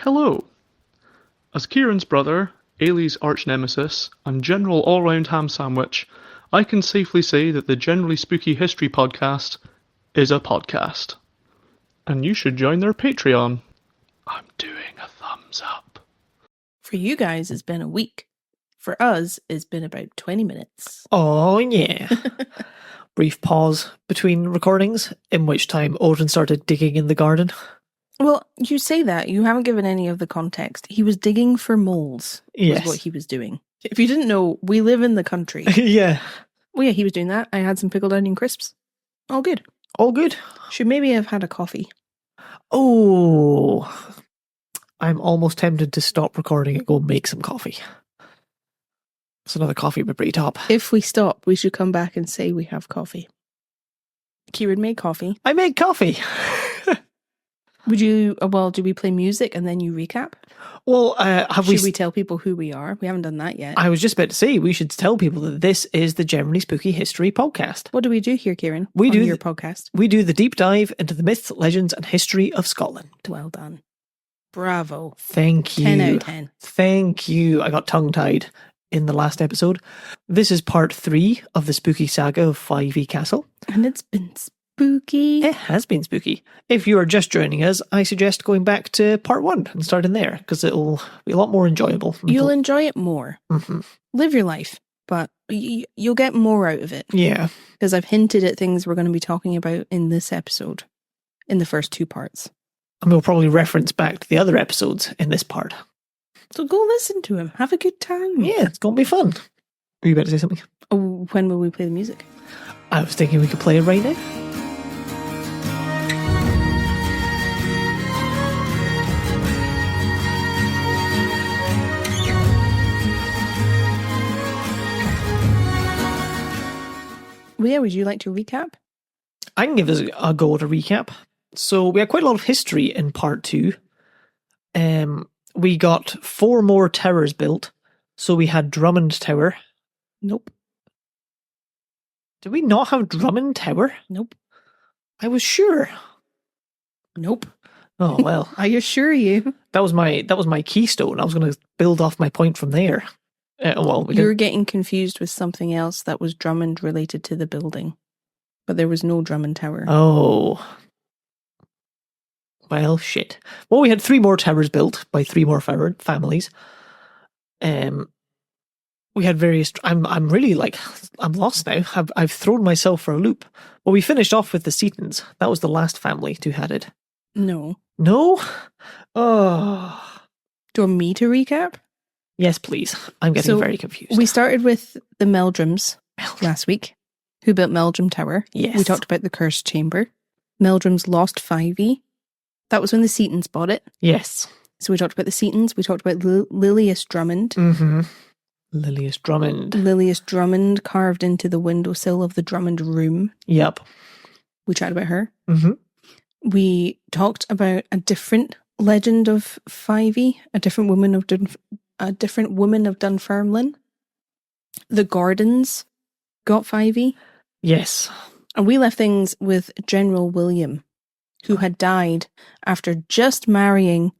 Hello. As Kieran's brother, Eilidh's arch-nemesis, and general all-round ham sandwich, I can safely say that the Generally Spooky History podcast is a podcast. And you should join their Patreon. I'm doing a thumbs up. For you guys, it's been a week. For us, it's been about 20 minutes. Oh, yeah. Brief pause between recordings, in which time Odin started digging in the garden. Well, you say that. You haven't given any of the context. He was digging for moles, Yes. was what he was doing. If you didn't know, we live in the country. Yeah. Well, yeah, he was doing that. I had some pickled onion crisps. All good. All good. Should maybe have had a coffee. Oh, I'm almost tempted to stop recording and go make some coffee. It's another coffee but pretty top. If we stop, we should come back and say we have coffee. Kieran made coffee. I made coffee. Would you, do we play music and then you recap? Well, Should we tell people who we are? We haven't done that yet. I was just about to say, we should tell people that this is the Generally Spooky History podcast. What do we do here, Kieran? We do your podcast. We do the deep dive into the myths, legends, and history of Scotland. Well done. Bravo. Thank you. 10 out of 10. Thank you. I got tongue-tied in the last episode. This is part 3 of the spooky saga of Fyvie Castle. And it's been spooky. It has been spooky. If you are just joining us, I suggest going back to part 1 and starting there, because it'll be a lot more enjoyable. You'll enjoy it more. Mm-hmm. Live your life, but you'll get more out of it. Yeah. Because I've hinted at things we're going to be talking about in this episode, in the first 2 parts. And we'll probably reference back to the other episodes in this part. So go listen to him. Have a good time. Yeah, it's going to be fun. Are you about to say something? Oh, when will we play the music? I was thinking we could play it right now. Well, yeah, would you like to recap? I can give us a go at a recap. So we had quite a lot of history in part 2. We got 4 more towers built. So we had Drummond Tower. Nope. Did we not have Drummond Tower? Nope. I was sure. Nope. Oh well. I assure you. That was my keystone. I was going to build off my point from there. You're getting confused with something else that was Drummond related to the building. But there was no Drummond Tower. Oh. Well, shit. Well, we had 3 more towers built by 3 more families. We had various. I'm really I'm lost now. I've thrown myself for a loop. Well, we finished off with the Seatons. That was the last family to had it. No. No? Oh. Do you want me to recap? Yes, please. I'm getting very confused. We started with the Meldrums last week, who built Meldrum Tower. Yes. We talked about the Cursed Chamber. Meldrums lost Fyvie. That was when the Seatons bought it. Yes. So we talked about the Seatons. We talked about Lilius Drummond. Mm-hmm. Lilius Drummond. Lilius Drummond carved into the windowsill of the Drummond room. Yep. We chatted about her. Mm-hmm. We talked about a different legend of Fyvie, a different woman of Dunfermline. The Gordons got Fyvie. Yes. And we left things with General William, who had died after just marrying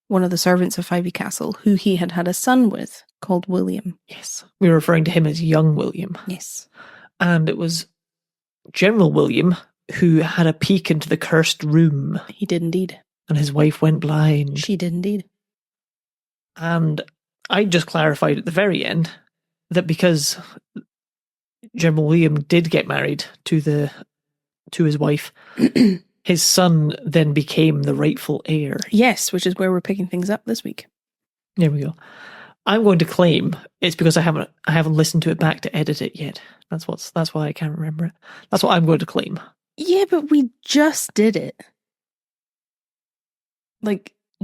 one of the servants of Fyvie Castle, who he had had a son with, called William. Yes. We were referring to him as young William. Yes. And it was General William who had a peek into the cursed room. He did indeed. And his wife went blind. She did indeed. And I just clarified at the very end that because General William did get married to his wife, his son then became the rightful heir. Yes, which is where we're picking things up this week. There we go. I'm going to claim it's because I haven't listened to it back to edit it yet. That's why I can't remember it. That's what I'm going to claim. Yeah, but we just did it.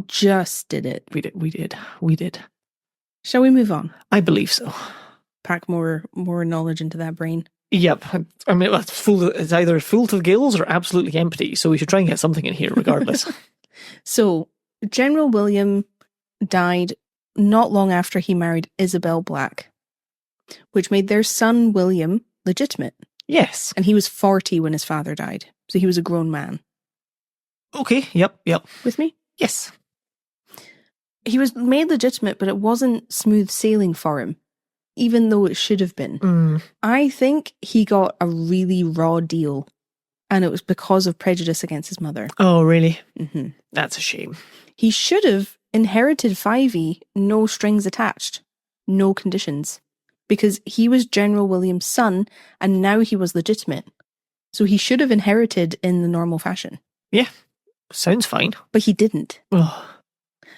Just did it. We did. Shall we move on? I believe so. Pack more knowledge into that brain. Yep. I mean, it's either full to the gills or absolutely empty, so we should try and get something in here regardless. So, General William died not long after he married Isabel Black, which made their son William legitimate. Yes. And he was 40 when his father died. So he was a grown man. Okay, yep. With me? Yes. he was made legitimate, but it wasn't smooth sailing for him, even though it should have been. I think he got a really raw deal, and it was because of prejudice against his mother. Oh, really? Mm-hmm. That's a shame. He should have inherited Fyvie, no strings attached, no conditions, because he was General William's son, and now he was legitimate. So he should have inherited in the normal fashion. Yeah, sounds fine. But he didn't. Oh.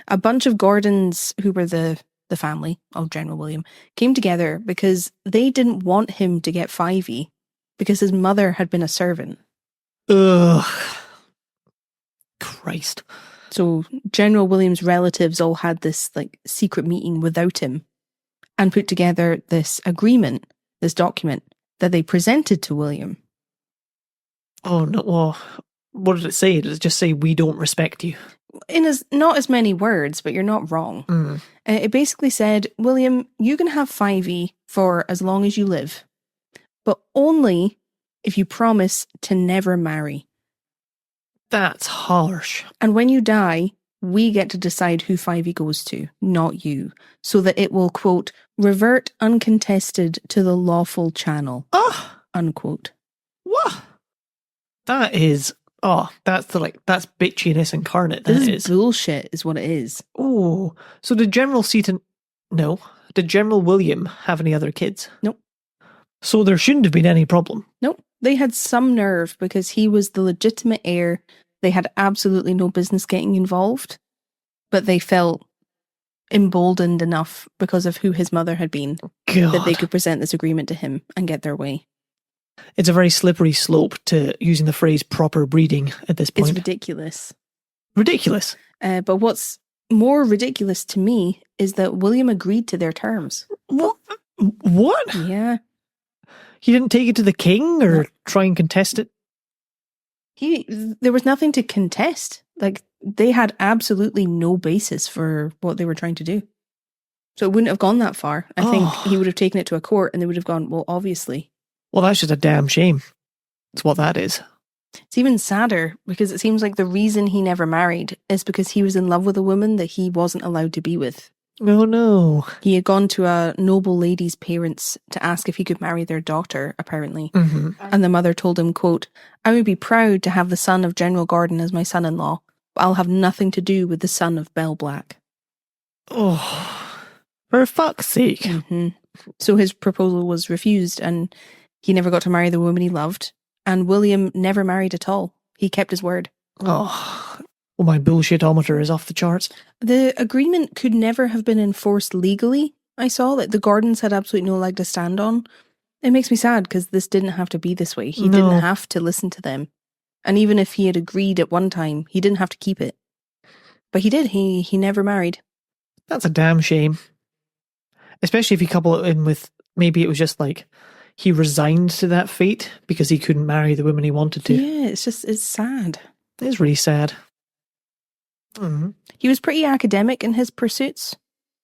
A bunch of Gordons, who were the family of General William, came together because they didn't want him to get Fyvie, because his mother had been a servant. Ugh. Christ. So General William's relatives all had this secret meeting without him and put together this agreement, this document that they presented to William. Oh no! Well, what did it say? Did it just say we don't respect you? Not as many words, but you're not wrong. It basically said, William, you can have Fyvie for as long as you live, but only if you promise to never marry. That's harsh. And when you die, we get to decide who Fyvie goes to, not you, so that it will, quote, revert uncontested to the lawful channel, unquote. What? That is, that's bitchiness incarnate. This is bullshit, is what it is. Oh, so did General Seaton, no, did General William have any other kids? Nope. So there shouldn't have been any problem. Nope. They had some nerve because he was the legitimate heir. They had absolutely no business getting involved, but they felt emboldened enough because of who his mother had been that they could present this agreement to him and get their way. It's a very slippery slope to using the phrase proper breeding at this point. It's ridiculous. Ridiculous. But what's more ridiculous to me is that William agreed to their terms. What? Yeah. He didn't take it to the king or try and contest it? There was nothing to contest. They had absolutely no basis for what they were trying to do. So it wouldn't have gone that far. I think he would have taken it to a court and they would have gone, well, obviously. Well, that's just a damn shame. That's what that is. It's even sadder because it seems like the reason he never married is because he was in love with a woman that he wasn't allowed to be with. Oh, no. He had gone to a noble lady's parents to ask if he could marry their daughter, apparently. Mm-hmm. And the mother told him, quote, I would be proud to have the son of General Gordon as my son-in-law, but I'll have nothing to do with the son of Bell Black. Oh, for fuck's sake. Mm-hmm. So his proposal was refused and he never got to marry the woman he loved. And William never married at all. He kept his word. Oh, well, my bullshitometer is off the charts. The agreement could never have been enforced legally, I saw. The Gordons had absolutely no leg to stand on. It makes me sad because this didn't have to be this way. He didn't have to listen to them. And even if he had agreed at one time, he didn't have to keep it. But he did. He never married. That's a damn shame. Especially if you couple it in with, maybe it was just he resigned to that fate because he couldn't marry the women he wanted to. Yeah, it's sad. It's really sad. Mm-hmm. He was pretty academic in his pursuits.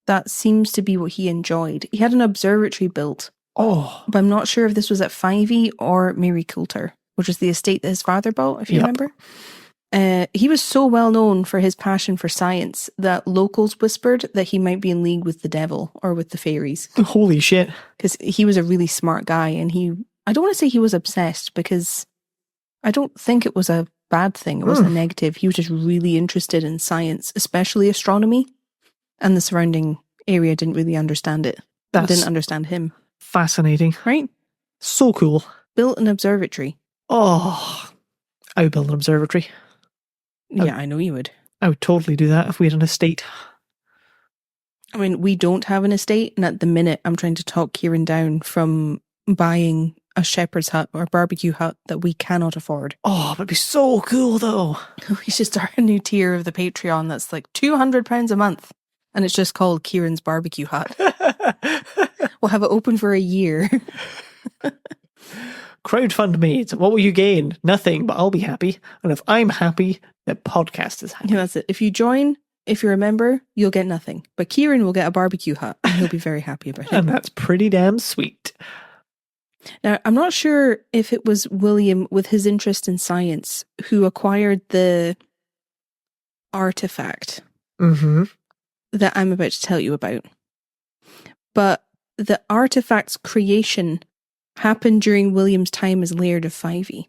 That seems to be what he enjoyed. He had an observatory built. Oh. But I'm not sure if this was at Fyvie or Mary Coulter, which was the estate that his father bought, if you remember. He was so well known for his passion for science that locals whispered that he might be in league with the devil or with the fairies. Holy shit. Because he was a really smart guy and I don't want to say he was obsessed because I don't think it was a bad thing. It wasn't a negative. He was just really interested in science, especially astronomy. And the surrounding area didn't really understand it. Didn't understand him. Fascinating. Right? So cool. Built an observatory. Oh, I would build an observatory. Yeah, I know you would. I would totally do that if we had an estate. I mean, we don't have an estate, and at the minute I'm trying to talk Kieran down from buying a shepherd's hut or a barbecue hut that we cannot afford. Oh, it'd be so cool though. We should start a new tier of the Patreon that's £200 a month, and it's just called Kieran's Barbecue Hut. We'll have it open for a year. Crowdfund me. What will you gain? Nothing, but I'll be happy. And if I'm happy, the podcast is happy. Yeah, that's it. If you join, if you're a member, you'll get nothing. But Kieran will get a barbecue hut and he'll be very happy about it. And that's pretty damn sweet. Now, I'm not sure if it was William, with his interest in science, who acquired the artifact. Mm-hmm. that I'm about to tell you about. But the artifact's creation happened during William's time as Laird of Fyvie.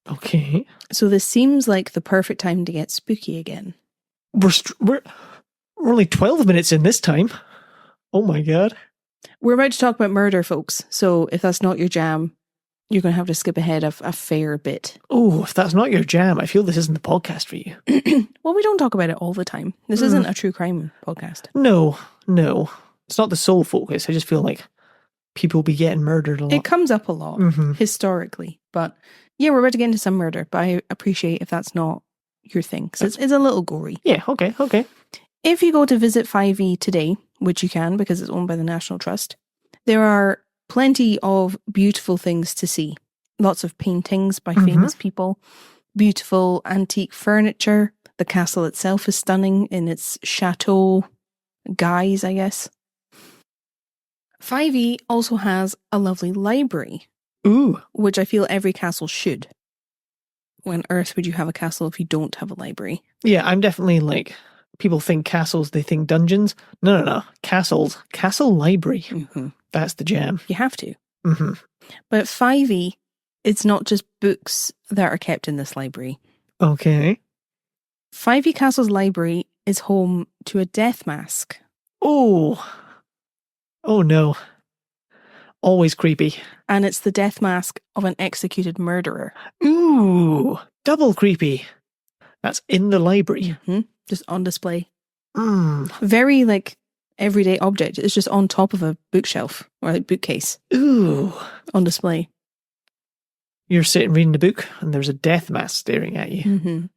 Okay. So this seems like the perfect time to get spooky again. We're only 12 minutes in this time. Oh my god. We're about to talk about murder, folks. So if that's not your jam, you're going to have to skip ahead a fair bit. Oh, if that's not your jam, I feel this isn't the podcast for you. Well, we don't talk about it all the time. This isn't a true crime podcast. No. It's not the sole focus. I just feel like people be getting murdered a lot. It comes up a lot, historically. But yeah, we're about to get into some murder. But I appreciate if that's not your thing. Because it's a little gory. Yeah, okay. If you go to visit Fyvie today, which you can because it's owned by the National Trust, there are plenty of beautiful things to see. Lots of paintings by famous people, beautiful antique furniture. The castle itself is stunning in its chateau guise, I guess. Fyvie also has a lovely library. Ooh. Which I feel every castle should. When on earth would you have a castle if you don't have a library? Yeah, I'm definitely like, people think castles, they think dungeons. No. Castles. Castle library. That's the jam. You have to. But Fyvie, it's not just books that are kept in this library. Okay. Fyvie Castle's library is home to a death mask. Oh no. Always creepy. And it's the death mask of an executed murderer. Ooh, double creepy. That's in the library. Just on display. Very like everyday object. It's just on top of a bookshelf or like bookcase. Ooh. On display. You're sitting reading the book and there's a death mask staring at you.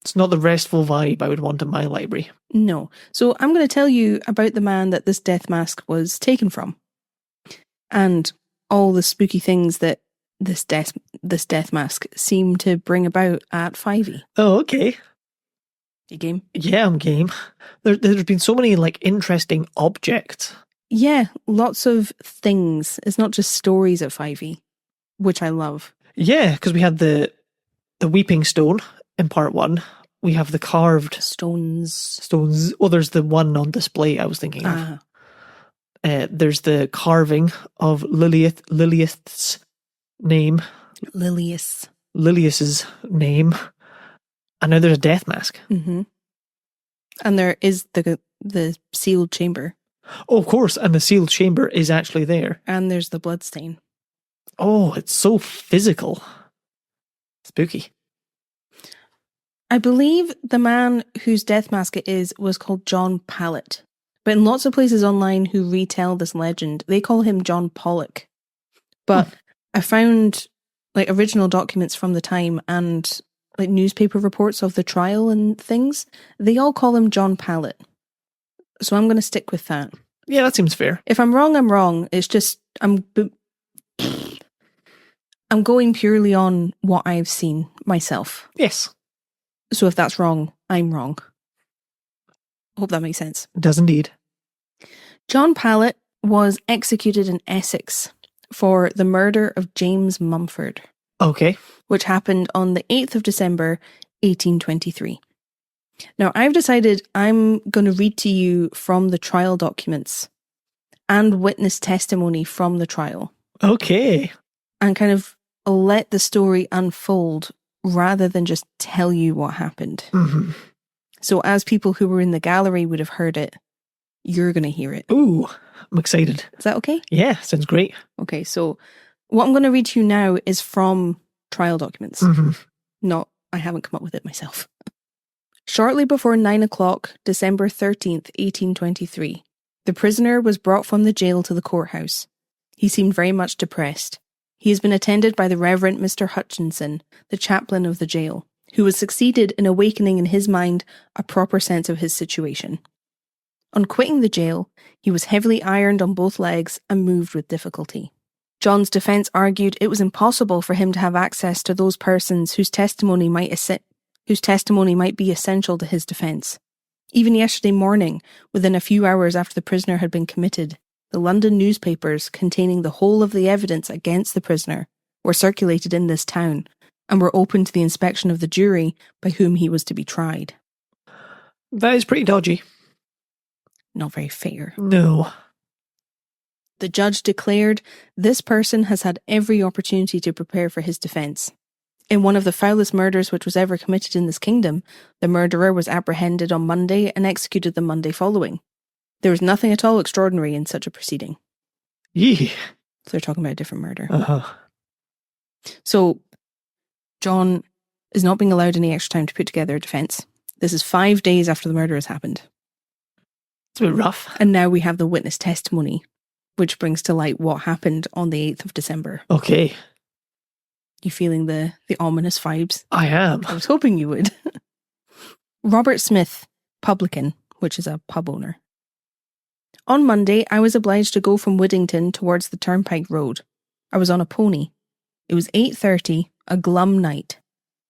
It's not the restful vibe I would want in my library. No. So I'm going to tell you about the man that this death mask was taken from. And all the spooky things that this death mask seemed to bring about at Fyvie. Oh, okay. You game? Yeah, I'm game. There's been so many like interesting objects. Yeah, lots of things. It's not just stories at Fyvie, which I love. Yeah, because we had the weeping stone in part 1. We have the carved stones. Oh, there's the one on display I was thinking of. There's the carving of Liliath's name. Lilius's name. And now there's a death mask. And there is the sealed chamber. Oh, of course. And the sealed chamber is actually there. And there's the bloodstain. Oh, it's so physical. Spooky. I believe the man whose death mask it is was called John Pallet. But in lots of places online who retell this legend, they call him John Pollock. But I found like original documents from the time and like newspaper reports of the trial and things. They all call him John Pallet. So I'm going to stick with that. Yeah, that seems fair. If I'm wrong, I'm wrong. It's just, I'm going purely on what I've seen myself. Yes. So if that's wrong, I'm wrong. Hope that makes sense. It does indeed. John Pallet was executed in Essex for the murder of James Mumford. Okay. Which happened on the 8th of December, 1823. Now, I've decided I'm going to read to you from the trial documents and witness testimony from the trial. Okay. And kind of let the story unfold rather than just tell you what happened. So as people who were in the gallery would have heard it, you're going to hear it. Ooh, I'm excited. Is that okay? Yeah, sounds great. Okay, so what I'm going to read to you now is from trial documents. I haven't come up with it myself. Shortly before 9 o'clock, December 13th, 1823, the prisoner was brought from the jail to the courthouse. He seemed very much depressed. He has been attended by the Reverend Mr. Hutchinson, the chaplain of the jail, who has succeeded in awakening in his mind a proper sense of his situation. On quitting the jail, he was heavily ironed on both legs and moved with difficulty. John's defence argued it was impossible for him to have access to those persons whose testimony might be essential to his defence. Even yesterday morning, within a few hours after the prisoner had been committed, the London newspapers containing the whole of the evidence against the prisoner were circulated in this town and were open to the inspection of the jury by whom he was to be tried. That is pretty dodgy. Not very fair. No. The judge declared this person has had every opportunity to prepare for his defence. In one of the foulest murders which was ever committed in this kingdom, the murderer was apprehended on Monday and executed the Monday following. There was nothing at all extraordinary in such a proceeding. Yee. So they're talking about a different murder. Uh-huh. So John is not being allowed any extra time to put together a defence. This is 5 days after the murder has happened. It's a bit rough. And now we have the witness testimony, which brings to light what happened on the 8th of December. Okay. You feeling the ominous vibes? I am. I was hoping you would. Robert Smith, publican, which is a pub owner. On Monday, I was obliged to go from Whittington towards the Turnpike Road. I was on a pony. It was 8:30, a glum night.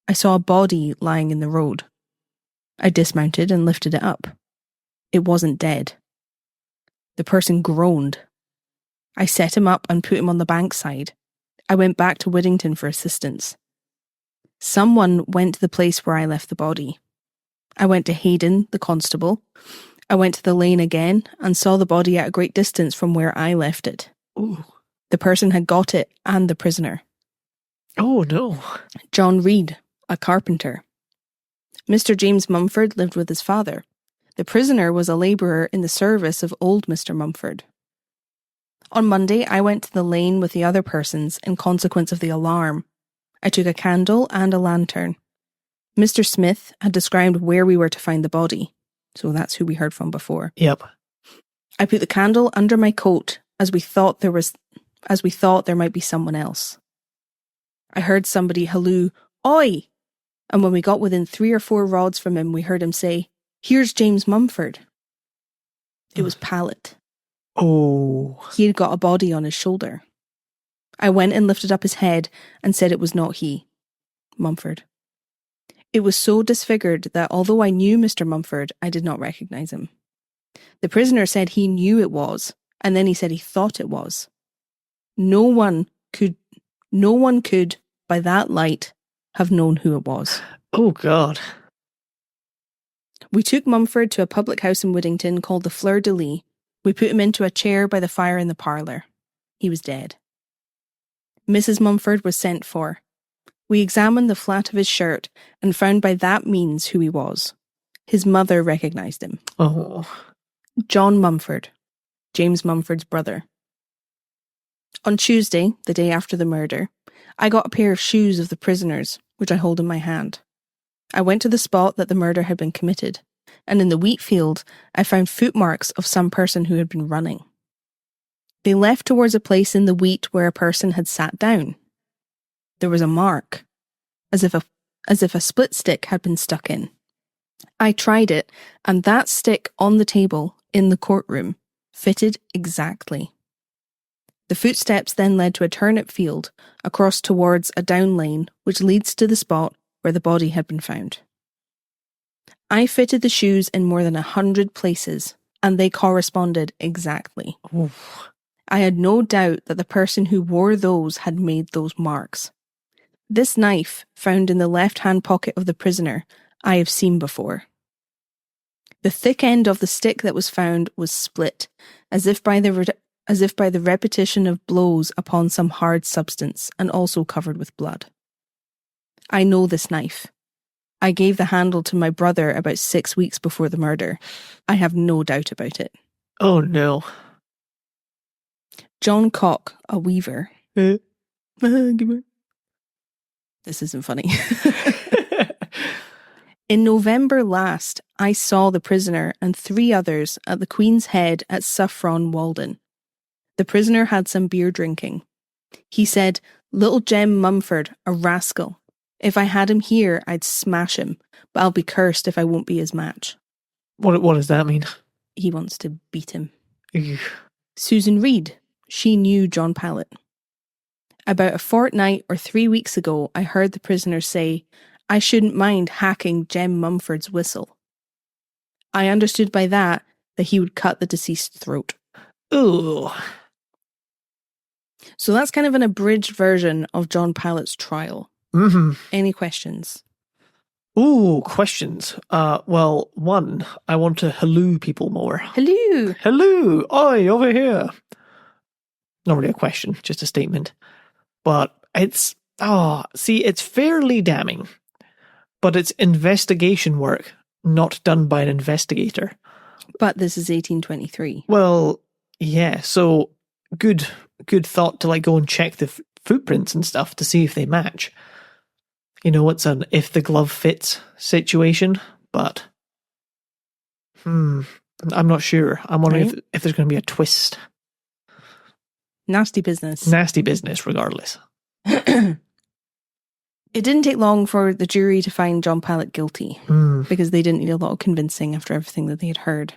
I saw a body lying in the road. I dismounted and lifted it up. It wasn't dead. The person groaned. I set him up and put him on the bankside. I went back to Whittington for assistance. Someone went to the place where I left the body. I went to Hayden, the constable. I went to the lane again and saw the body at a great distance from where I left it. Ooh. The person had got it and the prisoner. Oh, no. John Reed, a carpenter. Mr. James Mumford lived with his father. The prisoner was a labourer in the service of old Mr. Mumford. On Monday, I went to the lane with the other persons in consequence of the alarm. I took a candle and a lantern. Mr. Smith had described where we were to find the body, so that's who we heard from before. Yep. I put the candle under my coat as we thought there might be someone else. I heard somebody halloo, "Oi!" And when we got within 3 or 4 rods from him, we heard him say, "Here's James Mumford." It was Pallet. Oh. He had got a body on his shoulder. I went and lifted up his head and said it was not he, Mumford. It was so disfigured that although I knew Mr. Mumford, I did not recognise him. The prisoner said he knew it was, and then he said he thought it was. No one could, by that light, have known who it was. Oh, God. We took Mumford to a public house in Whittington called the Fleur de Lis. We put him into a chair by the fire in the parlour. He was dead. Mrs. Mumford was sent for. We examined the flat of his shirt and found by that means who he was. His mother recognised him. Oh. John Mumford, James Mumford's brother. On Tuesday, the day after the murder, I got a pair of shoes of the prisoner's, which I hold in my hand. I went to the spot that the murder had been committed, and in the wheat field I found footmarks of some person who had been running. They left towards a place in the wheat where a person had sat down. There was a mark, as if a split stick had been stuck in. I tried it, and that stick on the table in the courtroom fitted exactly. The footsteps then led to a turnip field across towards a down lane which leads to the spot where the body had been found. I fitted the shoes in more than 100 places, and they corresponded exactly. Oof. I had no doubt that the person who wore those had made those marks. This knife, found in the left-hand pocket of the prisoner, I have seen before. The thick end of the stick that was found was split, as if by the repetition of blows upon some hard substance, and also covered with blood. I know this knife. I gave the handle to my brother about 6 weeks before the murder. I have no doubt about it. Oh, no. John Cock, a weaver. This isn't funny. In November last, I saw the prisoner and 3 others at the Queen's Head at Saffron Walden. The prisoner had some beer drinking. He said, "Little Jem Mumford, a rascal. If I had him here, I'd smash him, but I'll be cursed if I won't be his match." What does that mean? He wants to beat him. Ew. Susan Reed, she knew John Pallet. About a fortnight or 3 weeks ago, I heard the prisoner say, "I shouldn't mind hacking Jem Mumford's whistle." I understood by that he would cut the deceased's throat. Ooh. So that's kind of an abridged version of John Pallet's trial. Mm-hmm. Any questions? Ooh, questions. Well, one, I want to hello people more. Hello. Hello, oi, over here. Not really a question, just a statement. But it's fairly damning. But it's investigation work, not done by an investigator. But this is 1823. Well, yeah, so good thought to go and check the footprints and stuff to see if they match. It's an if the glove fits situation, but I'm not sure. I'm wondering if there's going to be a twist. Nasty business. Nasty business, regardless. It didn't take long for the jury to find John Pallet guilty because they didn't need a lot of convincing after everything that they had heard.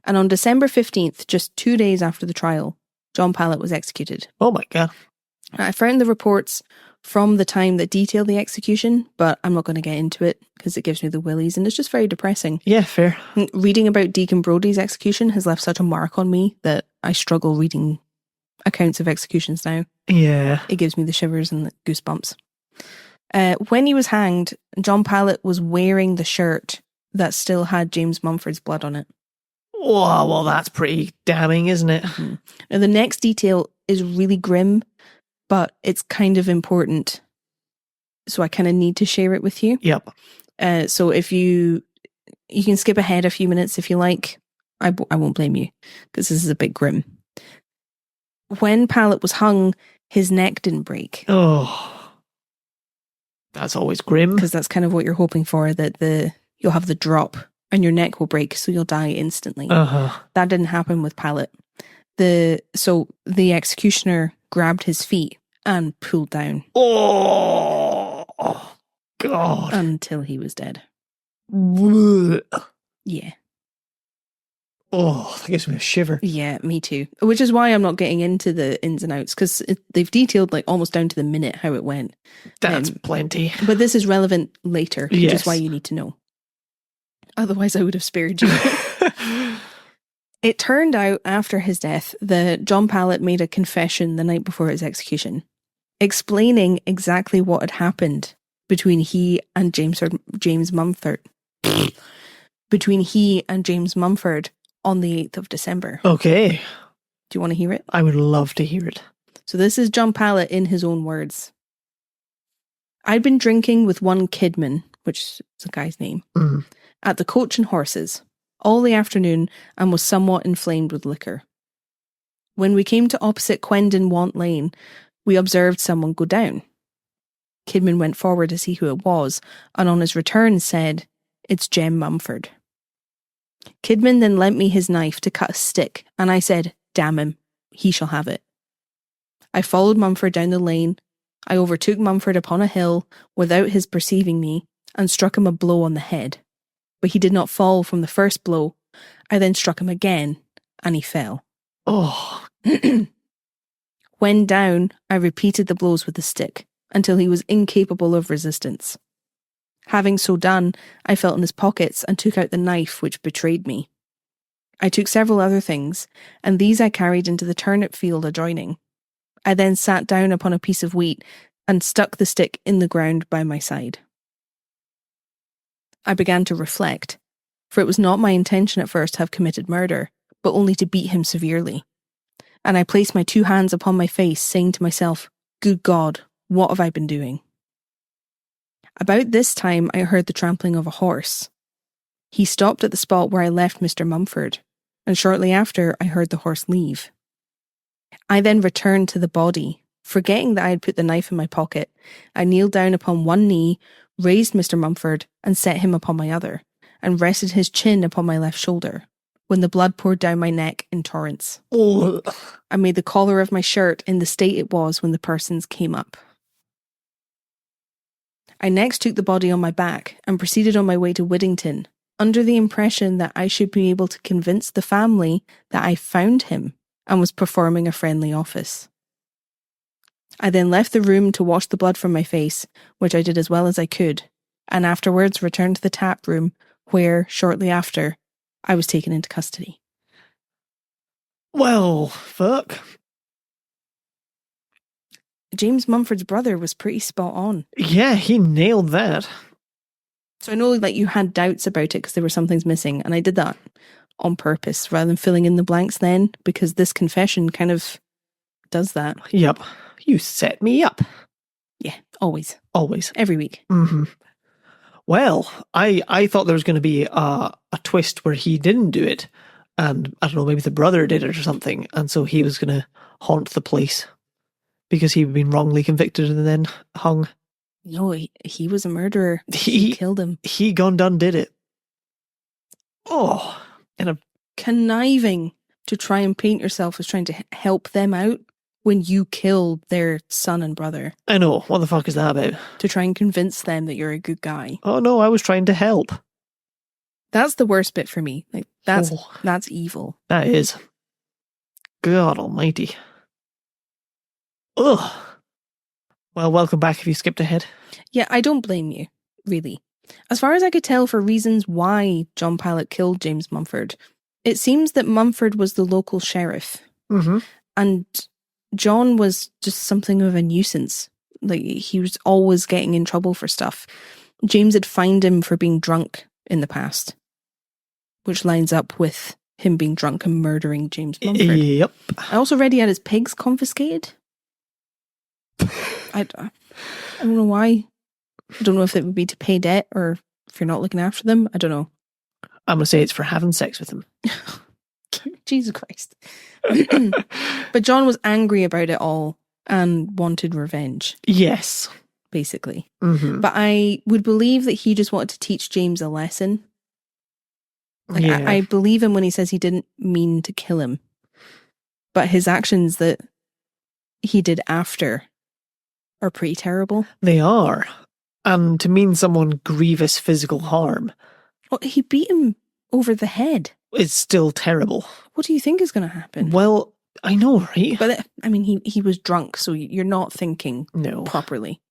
And on December 15th, just 2 days after the trial, John Pallet was executed. Oh my God. I found the reports from the time that detail the execution, but I'm not going to get into it because it gives me the willies and it's just very depressing. Yeah, fair. Reading about Deacon Brodie's execution has left such a mark on me that I struggle reading accounts of executions now. Yeah. It gives me the shivers and the goosebumps. When he was hanged, John Pallet was wearing the shirt that still had James Mumford's blood on it. Oh, well, that's pretty damning, isn't it? Mm-hmm. Now, the next detail is really grim, but it's kind of important. So I kind of need to share it with you. Yep. So if you can skip ahead a few minutes if you like. I won't blame you because this is a bit grim. When Pallet was hung, his neck didn't break. Oh, that's always grim. Because that's kind of what you're hoping for, that you'll have the drop and your neck will break, so you'll die instantly. That didn't happen with Pallet. So the executioner grabbed his feet and pulled down. Oh, God. Until he was dead. Yeah. Oh, that gives me a shiver. Yeah, me too. Which is why I'm not getting into the ins and outs, because they've detailed almost down to the minute how it went. That's plenty. But this is relevant later, which Yes. is why you need to know. Otherwise, I would have spared you. It turned out after his death that John Pallet made a confession the night before his execution, explaining exactly what had happened between he and James Mumford. Between he and James Mumford on the 8th of December. Okay. Do you want to hear it? I would love to hear it. So this is John Pallet in his own words. I'd been drinking with one Kidman, which is a guy's name, at the Coach and Horses all the afternoon and was somewhat inflamed with liquor. When we came to opposite Quendon Want Lane, we observed someone go down. Kidman went forward to see who it was, and on his return said, "It's Jem Mumford." Kidman then lent me his knife to cut a stick, and I said, "Damn him, he shall have it." I followed Mumford down the lane. I overtook Mumford upon a hill without his perceiving me and struck him a blow on the head. But he did not fall from the first blow. I then struck him again, and he fell. Oh. When down, I repeated the blows with the stick until he was incapable of resistance. Having so done, I felt in his pockets and took out the knife which betrayed me. I took several other things, and these I carried into the turnip field adjoining. I then sat down upon a piece of wheat and stuck the stick in the ground by my side. I began to reflect, for it was not my intention at first to have committed murder, but only to beat him severely. And I placed my 2 hands upon my face, saying to myself, "Good God, what have I been doing?" About this time I heard the trampling of a horse. He stopped at the spot where I left Mr. Mumford, and shortly after I heard the horse leave. I then returned to the body. Forgetting that I had put the knife in my pocket, I kneeled down upon one knee, raised Mr. Mumford and set him upon my other, and rested his chin upon my left shoulder, when the blood poured down my neck in torrents. Oh. I made the collar of my shirt in the state it was when the persons came up. I next took the body on my back and proceeded on my way to Widdington, under the impression that I should be able to convince the family that I found him and was performing a friendly office. I then left the room to wash the blood from my face, which I did as well as I could, and afterwards returned to the tap room, where, shortly after, I was taken into custody. Well, fuck. James Mumford's brother was pretty spot on. Yeah, he nailed that. So I know like you had doubts about it because there were some things missing, and I did that on purpose rather than filling in the blanks then, because this confession kind of does that. Yep. You set me up. Yeah, always. Always. Every week. Mm-hmm. Well, I thought there was going to be a twist where he didn't do it, and I don't know, maybe the brother did it or something, and so he was going to haunt the place because he'd been wrongly convicted and then hung. No, he was a murderer. He killed him. He gone done did it. Oh, and a Conniving to try and paint yourself as trying to help them out when you killed their son and brother. I know, what the fuck is that about? To try and convince them that you're a good guy. Oh no, I was trying to help. That's the worst bit for me. Like that's evil. That is. God almighty. Ugh. Well, welcome back if you skipped ahead. Yeah, I don't blame you, really. As far as I could tell for reasons why John Pilot killed James Mumford, it seems that Mumford was the local sheriff. Mm-hmm. And John was just something of a nuisance. Like, he was always getting in trouble for stuff. James had fined him for being drunk in the past, which lines up with him being drunk and murdering James Mumford. Yep. I also read he had his pigs confiscated. I don't know why. I don't know if it would be to pay debt or if you're not looking after them. I don't know. I'm going to say it's for having sex with him. Jesus Christ. But John was angry about it all and wanted revenge. Yes. Basically. Mm-hmm. But I would believe that he just wanted to teach James a lesson. Like, yeah. I believe him when he says he didn't mean to kill him. But his actions that he did after are pretty terrible. They are. And to mean someone grievous physical harm. Well, he beat him over the head. It's still terrible. What do you think is going to happen? Well, I know, right? But, I mean, he was drunk, so you're not thinking properly.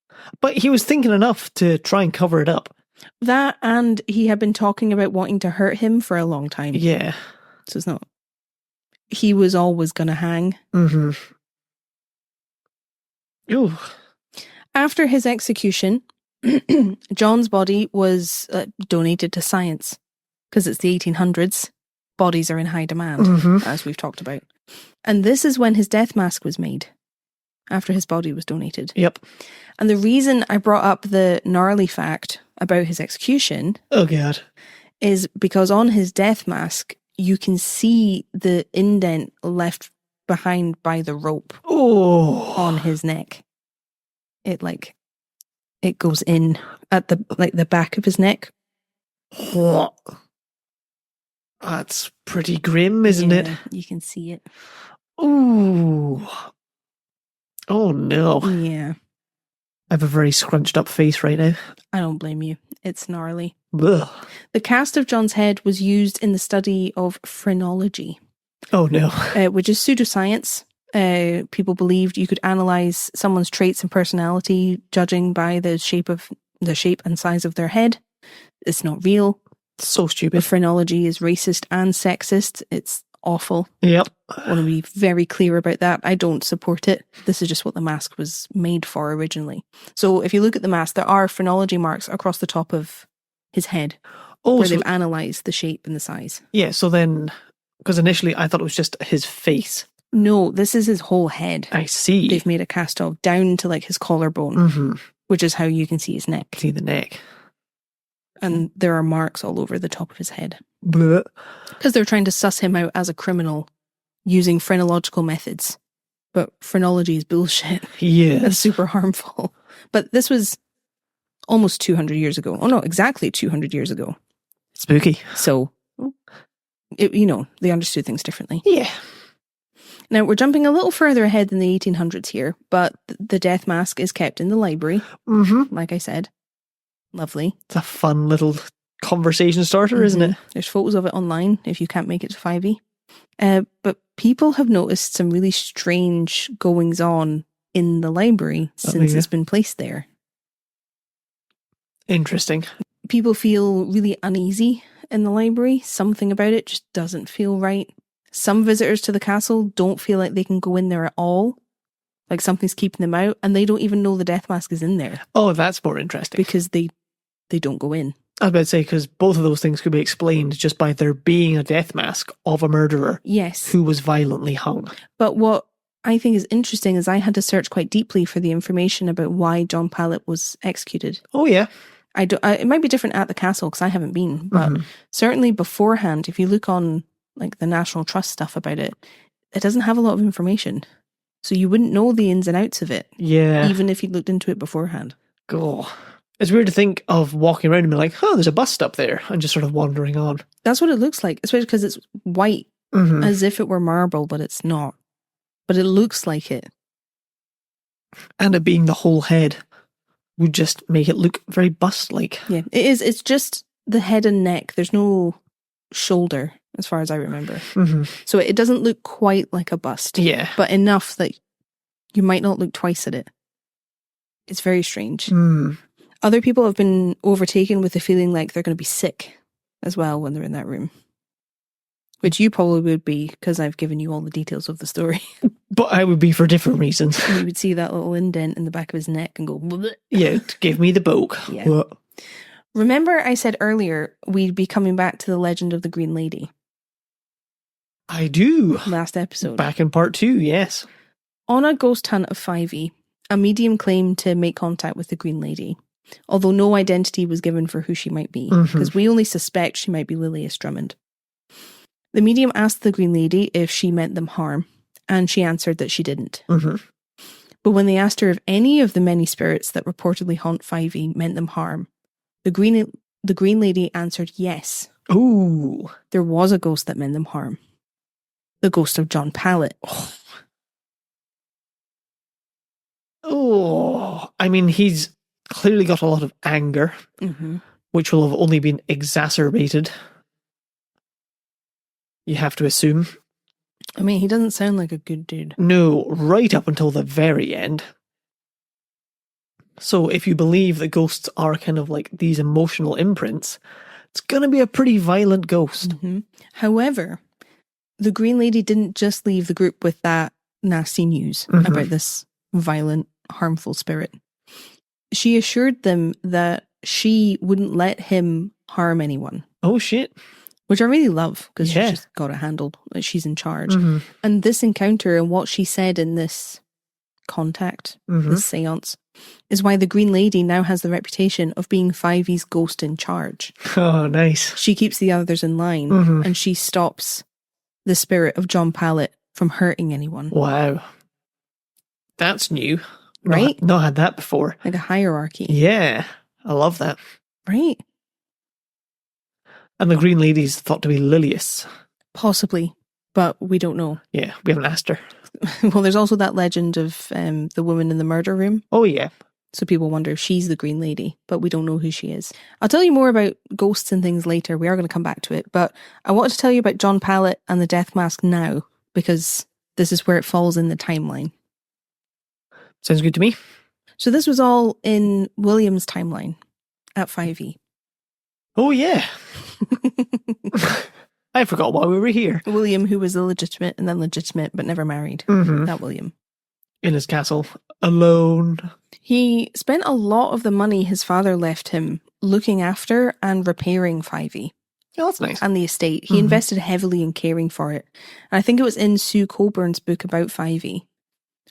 But he was thinking enough to try and cover it up. That, and he had been talking about wanting to hurt him for a long time. Yeah. So it's not... He was always going to hang. Mm-hmm. Ooh. After his execution, John's body was donated to science. Because it's the 1800s. Bodies are in high demand, as we've talked about. And this is when his death mask was made. After his body was donated. Yep. And the reason I brought up the gnarly fact about his execution... Oh, God. ...is because on his death mask, you can see the indent left behind by the rope on his neck. It goes in at the back of his neck. That's pretty grim, isn't it? You can see it. Ooh. Oh, no. Yeah. I have a very scrunched up face right now. I don't blame you. It's gnarly. Ugh. The cast of John's head was used in the study of phrenology. Oh, no. Which is pseudoscience. People believed you could analyze someone's traits and personality judging by the shape and size of their head. It's not real. So stupid. Phrenology is racist and sexist. It's awful. Yep. I want to be very clear about that. I don't support it. This is just what the mask was made for originally. So if you look at the mask, there are phrenology marks across the top of his head where they've analysed the shape and the size. Yeah, so then, because initially I thought it was just his face. No, this is his whole head. I see. They've made a cast of down to his collarbone, which is how you can see his neck. See the neck. And there are marks all over the top of his head. Bleh. Because they're trying to suss him out as a criminal using phrenological methods. But phrenology is bullshit. Yeah. It's super harmful. But this was almost 200 years ago. Oh no, exactly 200 years ago. Spooky. So, they understood things differently. Yeah. Now, we're jumping a little further ahead than the 1800s here, but the death mask is kept in the library. Like I said. Lovely. It's a fun little conversation starter, isn't it? There's photos of it online if you can't make it to Fyvie. But people have noticed some really strange goings on in the library since it's been placed there. Interesting. People feel really uneasy in the library. Something about it just doesn't feel right. Some visitors to the castle don't feel like they can go in there at all. Like something's keeping them out, and they don't even know the death mask is in there. Oh, that's more interesting. Because they don't go in. I was about to say, because both of those things could be explained just by there being a death mask of a murderer Yes. who was violently hung. But what I think is interesting is I had to search quite deeply for the information about why John Pallet was executed. Oh, yeah. It might be different at the castle because I haven't been, but certainly beforehand, if you look on like the National Trust stuff about it, it doesn't have a lot of information. So you wouldn't know the ins and outs of it. Yeah. Even if you looked into it beforehand. Oh. It's weird to think of walking around and being like, oh, there's a bust up there, and just sort of wandering on. That's what it looks like, especially because it's white, as if it were marble, but it's not. But it looks like it. And it being the whole head would just make it look very bust-like. Yeah, it is. It's just the head and neck. There's no shoulder, as far as I remember. So it doesn't look quite like a bust. Yeah. But enough that you might not look twice at it. It's very strange. Other people have been overtaken with the feeling like they're going to be sick as well when they're in that room. Which you probably would be, because I've given you all the details of the story. But I would be for different reasons. And you would see that little indent in the back of his neck and go... Bleh. Yeah, give me the book. Yeah. What? Remember I said earlier we'd be coming back to the legend of the Green Lady? I do. Last episode. Back in part 2, yes. On a ghost hunt of Fyvie, a medium claimed to make contact with the Green Lady, although no identity was given for who she might be, because we only suspect she might be Lilias Drummond. The medium asked the Green Lady if she meant them harm, and she answered that she didn't. But when they asked her if any of the many spirits that reportedly haunt Fyvie meant them harm, the Green Lady answered yes. Ooh. There was a ghost that meant them harm. The ghost of John Pallet. Oh. I mean, he's clearly got a lot of anger, which will have only been exacerbated. You have to assume. I mean, he doesn't sound like a good dude. No, right up until the very end. So if you believe that ghosts are kind of like these emotional imprints, it's going to be a pretty violent ghost. However, the Green Lady didn't just leave the group with that nasty news about this violent, harmful spirit. She assured them that she wouldn't let him harm anyone. Oh, shit. Which I really love, because she's just got it handled. Like, she's in charge. And this encounter and what she said in this contact, this seance, is why the Green Lady now has the reputation of being Fyvie's ghost in charge. Oh, nice. She keeps the others in line, and she stops the spirit of John Pallet from hurting anyone. Wow. That's new. Right? Not had that before. Like a hierarchy. Yeah. I love that. Right? And the Green Lady's thought to be Lilias. Possibly, but we don't know. Yeah, we haven't asked her. Well, there's also that legend of the woman in the murder room. Oh, yeah. So people wonder if she's the Green Lady, but we don't know who she is. I'll tell you more about ghosts and things later. We are going to come back to it. But I wanted to tell you about John Pallet and the death mask now, because this is where it falls in the timeline. Sounds good to me. So this was all in William's timeline at Fyvie. Oh, yeah. I forgot why we were here. William, who was illegitimate and then legitimate, but never married. That William. In his castle, alone. He spent a lot of the money his father left him looking after and repairing Fyvie. Oh, that's nice. And the estate. He invested heavily in caring for it. And I think it was in Sue Colburn's book about Fyvie,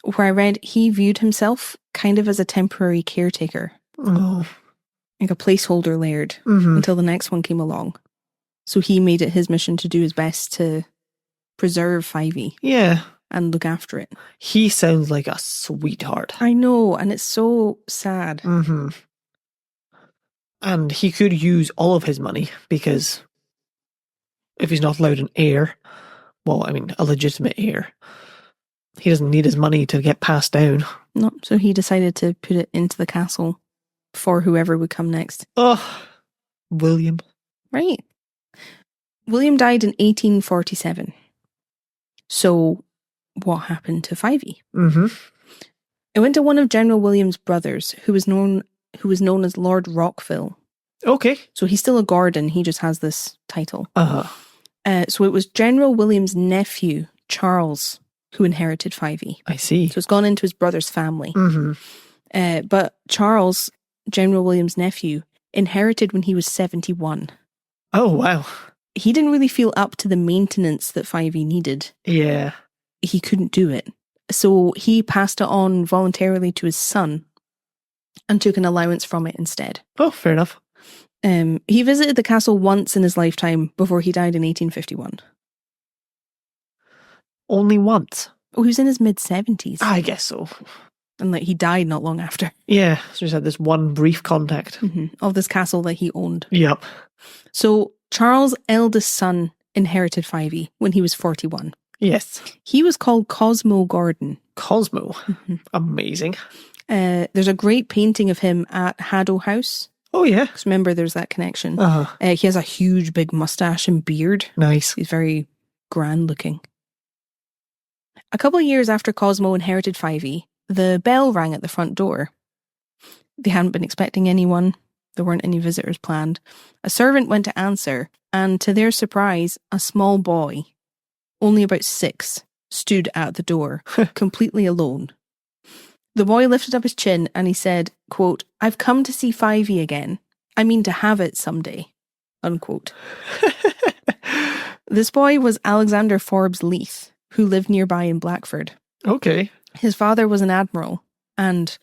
where I read he viewed himself kind of as a temporary caretaker. Oh. Like a placeholder laird until the next one came along. So he made it his mission to do his best to preserve Fyvie. Yeah. And look after it. He sounds like a sweetheart. I know, and it's so sad. And he could use all of his money, because if he's not allowed an heir, well, I mean, a legitimate heir, he doesn't need his money to get passed down. No, so he decided to put it into the castle for whoever would come next. Oh, William. Right. William died in 1847. So what happened to Fyvie? It went to one of General William's brothers, who was known as Lord Rockville. Okay. So he's still a Gordon, he just has this title. So it was General William's nephew, Charles, who inherited Fyvie. I see. So it's gone into his brother's family. But Charles, General William's nephew, inherited when he was 71. Oh, wow. He didn't really feel up to the maintenance that Fyvie needed. Yeah. He couldn't do it. So he passed it on voluntarily to his son and took an allowance from it instead. Oh, fair enough. He visited the castle once in his lifetime before he died in 1851. Only once? Oh, he was in his mid-70s. I guess so. And he died not long after. Yeah, so he's had this one brief contact. Of this castle that he owned. Yep. So Charles' eldest son inherited Fyvie when he was 41. Yes. He was called Cosmo Gordon. Cosmo. Amazing. There's a great painting of him at Haddo House. Oh, yeah. Because remember, there's that connection. Uh-huh. He has a huge big mustache and beard. Nice. He's very grand looking. A couple of years after Cosmo inherited Fyvie, the bell rang at the front door. They hadn't been expecting anyone. There weren't any visitors planned. A servant went to answer, and to their surprise, a small boy, only about 6, stood at the door, completely alone. The boy lifted up his chin and he said, quote, "I've come to see Fyvie again. I mean to have it someday," unquote. This boy was Alexander Forbes Leith, who lived nearby in Blackford. Okay. His father was an admiral, and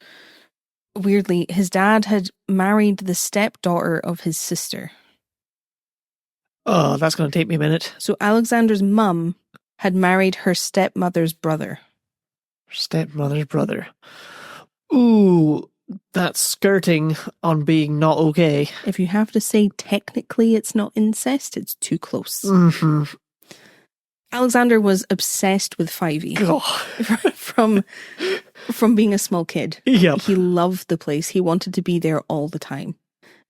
weirdly, his dad had married the stepdaughter of his sister. Oh, that's going to take me a minute. So Alexander's mum had married her stepmother's brother. Stepmother's brother. Ooh, that's skirting on being not okay. If you have to say technically it's not incest, it's too close. Mm-hmm. Alexander was obsessed with Fyvie from being a small kid. Yep. He loved the place. He wanted to be there all the time.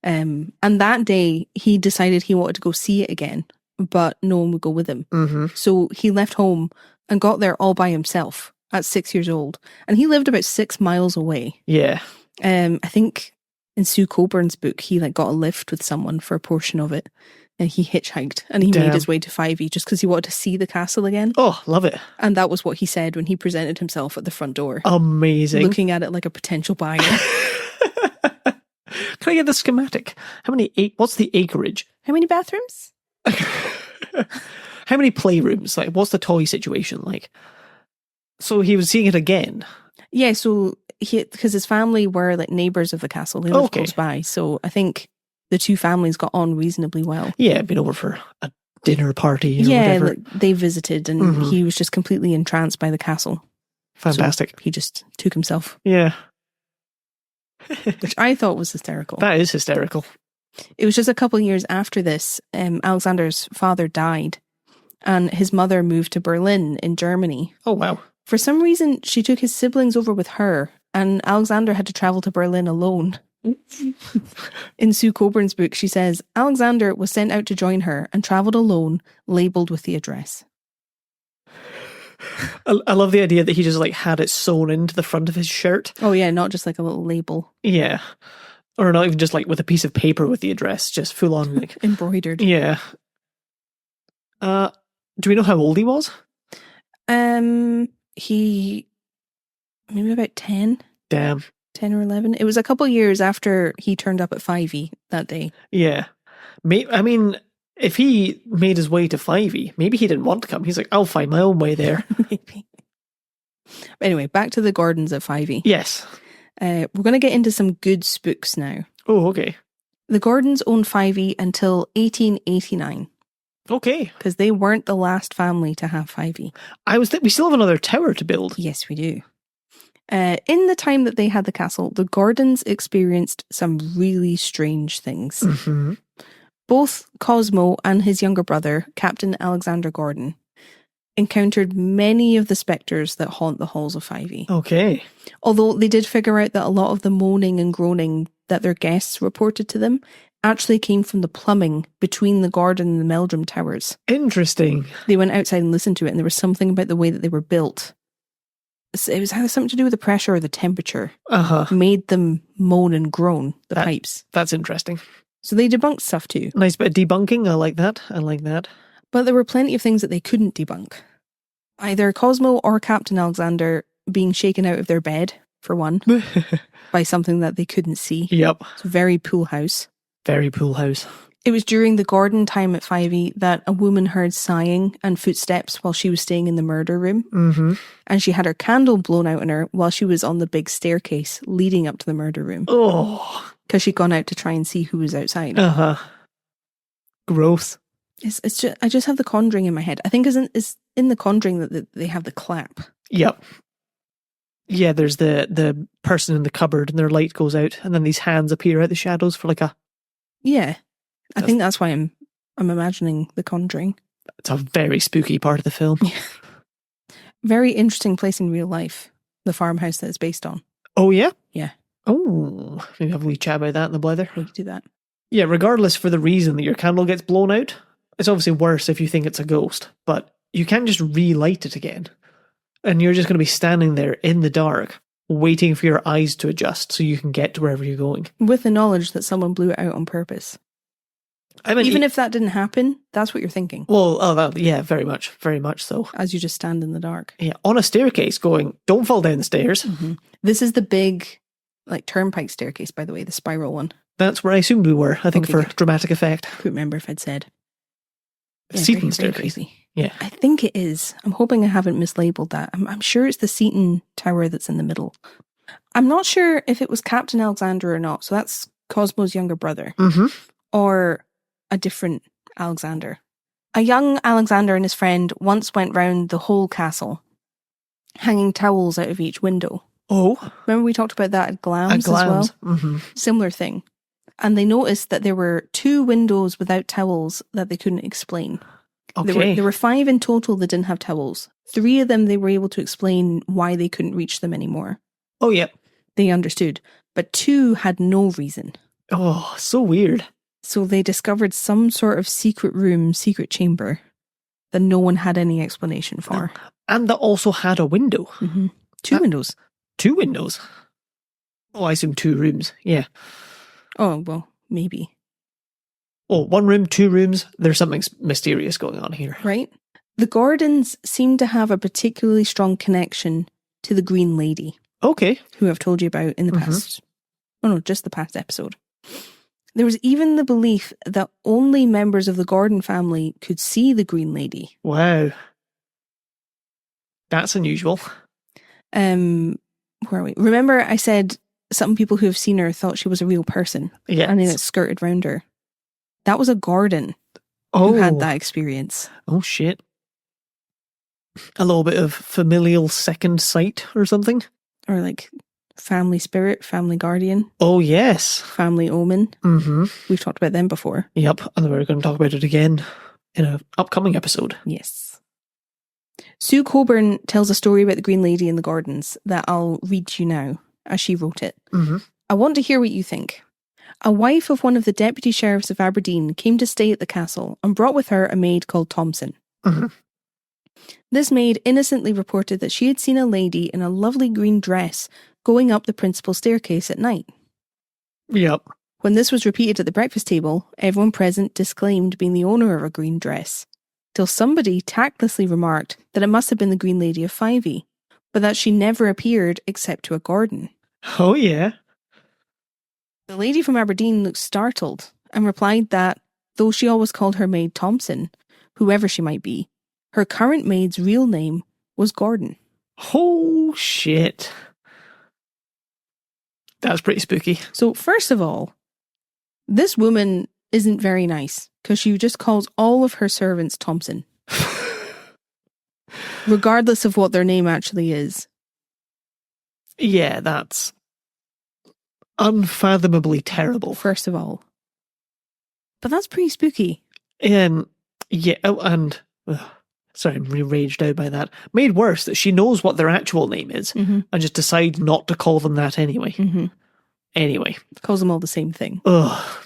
And that day, he decided he wanted to go see it again, but no one would go with him. Mm-hmm. So he left home and got there all by himself at 6 years old. And he lived about 6 miles away. Yeah. I think in Sue Coburn's book, he got a lift with someone for a portion of it. And he hitchhiked and he made his way to Fyvie just because he wanted to see the castle again. Oh, love it. And that was what he said when he presented himself at the front door. Amazing. Looking at it like a potential buyer. Can I get the schematic? What's the acreage? How many bathrooms? How many playrooms? What's the toy situation like? So he was seeing it again? Yeah, so because his family were neighbours of the castle. They lived close by. So I think the two families got on reasonably well. Yeah, been over for a dinner party or whatever. They visited and he was just completely entranced by the castle. Fantastic. So he just took himself. Yeah. Which I thought was hysterical. That is hysterical. It was just a couple of years after this, Alexander's father died and his mother moved to Berlin in Germany. Oh, wow. For some reason, she took his siblings over with her and Alexander had to travel to Berlin alone. In Sue Coburn's book, she says, Alexander was sent out to join her and travelled alone, labelled with the address. I love the idea that he just had it sewn into the front of his shirt. Oh yeah, not just a little label. Yeah. Or not even just with a piece of paper with the address, just full on embroidered. Yeah. Do we know how old he was? He maybe about 10. Damn. 10 or 11. It was a couple of years after he turned up at Fyvie that day. Yeah. I mean, if he made his way to Fyvie, maybe he didn't want to come. He's like, I'll find my own way there. Maybe. But anyway, back to the Gordons at Fyvie. Yes. We're going to get into some good spooks now. Oh, okay. The Gordons owned Fyvie until 1889. Okay. Because they weren't the last family to have Fyvie. We still have another tower to build. Yes, we do. In the time that they had the castle, the Gordons experienced some really strange things. Mm-hmm. Both Cosmo and his younger brother, Captain Alexander Gordon, encountered many of the spectres that haunt the halls of Fyvie. Okay. Although they did figure out that a lot of the moaning and groaning that their guests reported to them actually came from the plumbing between the Gordon and the Meldrum towers. Interesting. They went outside and listened to it, and there was something about the way that they were built. It was either something to do with the pressure or the temperature. Made them moan and groan, the pipes. That's interesting. So they debunked stuff too. Nice bit of debunking. I like that. But there were plenty of things that they couldn't debunk. Either Cosmo or Captain Alexander being shaken out of their bed, for one, by something that they couldn't see. Yep. It's a very Pool House. Very pool house. It was during the Gordon time at Fyvie that a woman heard sighing and footsteps while she was staying in the murder room. Mm-hmm. And she had her candle blown out on her while she was on the big staircase leading up to the murder room. Oh. Because she'd gone out to try and see who was outside. Uh-huh. Gross. It's just, I just have The Conjuring in my head. I think it's in The Conjuring that they have the clap. Yep. Yeah, there's the person in the cupboard and their light goes out and then these hands appear out the shadows for like a... Yeah. I think that's why I'm imagining The Conjuring. It's a very spooky part of the film. Very interesting place in real life. The farmhouse that it's based on. Oh, yeah? Yeah. Oh, maybe have a wee chat about that in the blether. We could do that. Yeah, regardless for the reason that your candle gets blown out, it's obviously worse if you think it's a ghost, but you can't just relight it again. And you're just going to be standing there in the dark, waiting for your eyes to adjust so you can get to wherever you're going. With the knowledge that someone blew it out on purpose. I mean, even if that didn't happen, that's what you're thinking. Well, yeah, very much so. As you just stand in the dark. Yeah, on a staircase going, don't fall down the stairs. Mm-hmm. This is the big, like, turnpike staircase, by the way, the spiral one. That's where I assumed we were, I think, Okay, for good. dramatic effect. I couldn't remember if I'd said. Seaton very staircase. crazy. Yeah. I think it is. I'm hoping I haven't mislabeled that. I'm sure it's the Seaton Tower that's in the middle. I'm not sure if it was Captain Alexander or not. So that's Cosmo's younger brother. Mm-hmm. Or a different Alexander. A young Alexander and his friend once went round the whole castle, hanging towels out of each window. Oh. Remember we talked about that at Glams as well? Mm-hmm. Similar thing. And they noticed that there were 2 windows without towels that they couldn't explain. Okay. There were 5 in total that didn't have towels. 3 of them they were able to explain why they couldn't reach them anymore. Oh, yeah. They understood. But 2 had no reason. Oh, so weird. So they discovered some sort of secret room, secret chamber that no one had any explanation for. And that also had a window. Mm-hmm. 2 windows. 2 windows? Oh, I assume 2 rooms. Yeah. Oh, well, maybe. Oh, 1 room, 2 rooms. There's something mysterious going on here. Right? The Gordons seem to have a particularly strong connection to the Green Lady. Okay. Who I've told you about in the past. Oh no, just the past episode. There was even the belief that only members of the Gordon family could see the Green Lady. Wow. That's unusual. Where are we? Remember I said some people who have seen her thought she was a real person. Yeah. And then it skirted round her. That was a Gordon who had that experience. Oh, shit. A little bit of familial second sight or something? Or like family spirit, family guardian. Oh, yes. Family omen. Mm-hmm. We've talked about them before. Yep. And we're going to talk about it again in an upcoming episode. Yes. Sue Coburn tells a story about the Green Lady and the Gordons that I'll read to you now, as she wrote it. Mm-hmm. I want to hear what you think. A wife of one of the deputy sheriffs of Aberdeen came to stay at the castle and brought with her a maid called Thompson. Mm-hmm. This maid innocently reported that she had seen a lady in a lovely green dress going up the principal staircase at night. Yep. When this was repeated at the breakfast table, everyone present disclaimed being the owner of a green dress, till somebody tactlessly remarked that it must have been the Green Lady of Fyvie, but that she never appeared except to a Gordon. Oh, yeah. The lady from Aberdeen looked startled and replied that, though she always called her maid Thompson, whoever she might be, her current maid's real name was Gordon. Oh, shit. That's pretty spooky. So, first of all, this woman isn't very nice, because she just calls all of her servants Thompson. Regardless of what their name actually is. Yeah, that's unfathomably terrible. First of all. But that's pretty spooky. Yeah, sorry, I'm really raged out by that. Made worse that she knows what their actual name is and just decides not to call them that anyway. Mm-hmm. Anyway. Calls them all the same thing. Ugh.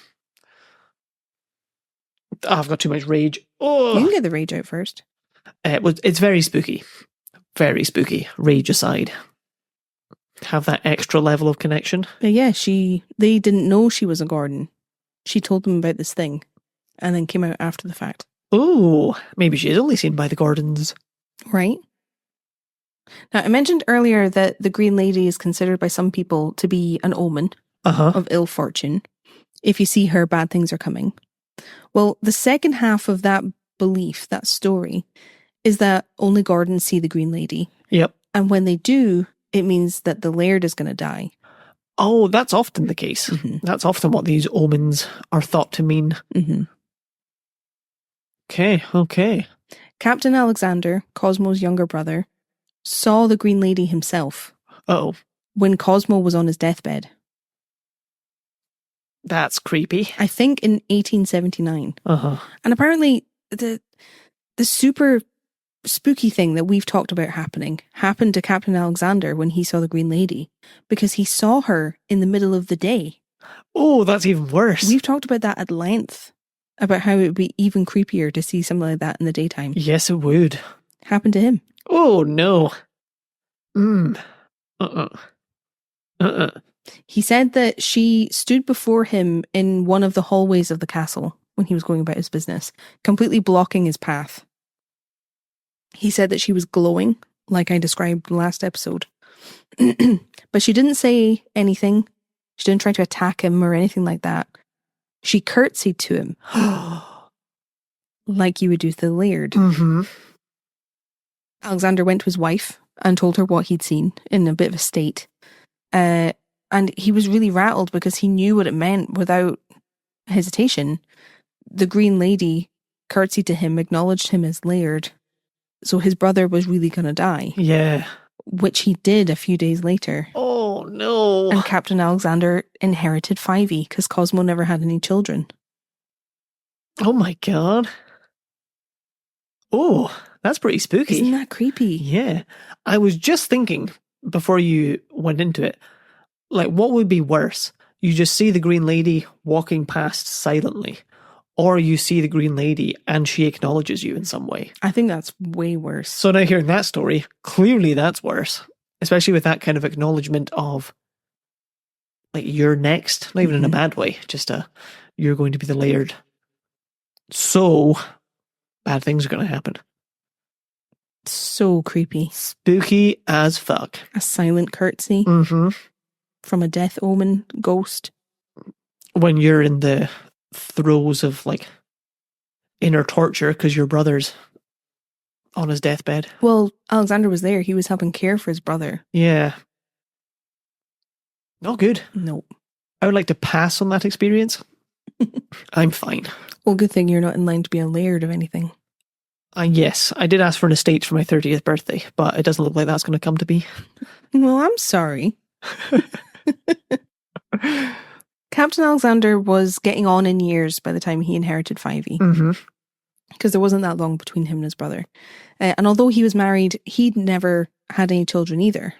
I've got too much rage. Ugh. You can get the rage out first. It's very spooky. Very spooky. Rage aside. Have that extra level of connection. Yeah, they didn't know she was a Gordon. She told them about this thing and then came out after the fact. Oh, maybe she is only seen by the Gordons. Right. Now, I mentioned earlier that the Green Lady is considered by some people to be an omen of ill fortune. If you see her, bad things are coming. Well, the second half of that belief, that story, is that only Gordons see the Green Lady. Yep. And when they do, it means that the Laird is going to die. Oh, that's often the case. Mm-hmm. That's often what these omens are thought to mean. Mm-hmm. Okay. Captain Alexander, Cosmo's younger brother, saw the Green Lady himself. Oh, when Cosmo was on his deathbed. that's creepy. I think in 1879. Uh-huh. And apparently the super spooky thing that we've talked about happened to Captain Alexander when he saw the Green Lady, because he saw her in the middle of the day. Oh, that's even worse. We've talked about that at length, about how it would be even creepier to see something like that in the daytime. Yes, it would. Happened to him. Oh, no. He said that she stood before him in one of the hallways of the castle when he was going about his business, completely blocking his path. He said that she was glowing, like I described last episode. But she didn't say anything. She didn't try to attack him or anything like that. She curtsied to him. Like you would do to the Laird. Mm-hmm. Alexander went to his wife and told her what he'd seen in a bit of a state. And he was really rattled because he knew what it meant without hesitation. The Green Lady curtsied to him, acknowledged him as Laird. So his brother was really going to die. Yeah. Which he did a few days later. Oh, no. And Captain Alexander inherited Fyvie because Cosmo never had any children. Oh, my God. Oh, that's pretty spooky. Isn't that creepy? Yeah. I was just thinking, before you went into it, like, what would be worse? You just see the Green Lady walking past silently, or you see the Green Lady and she acknowledges you in some way. I think that's way worse. So now hearing that story, clearly that's worse. Especially with that kind of acknowledgement of, like, you're next. Not even in a bad way. Just you're going to be the Laird. So, bad things are going to happen. So creepy. Spooky as fuck. A silent curtsy from a death omen ghost. When you're in the throes of, like, inner torture because your brother's on his deathbed. Well, Alexander was there. He was helping care for his brother. Yeah. Not good. No. I would like to pass on that experience. I'm fine. Well, good thing you're not in line to be a Laird of anything. Yes, I did ask for an estate for my 30th birthday, but it doesn't look like that's going to come to be. Well, I'm sorry. Captain Alexander was getting on in years by the time he inherited Fyvie. Because there wasn't that long between him and his brother. And although he was married, he'd never had any children either.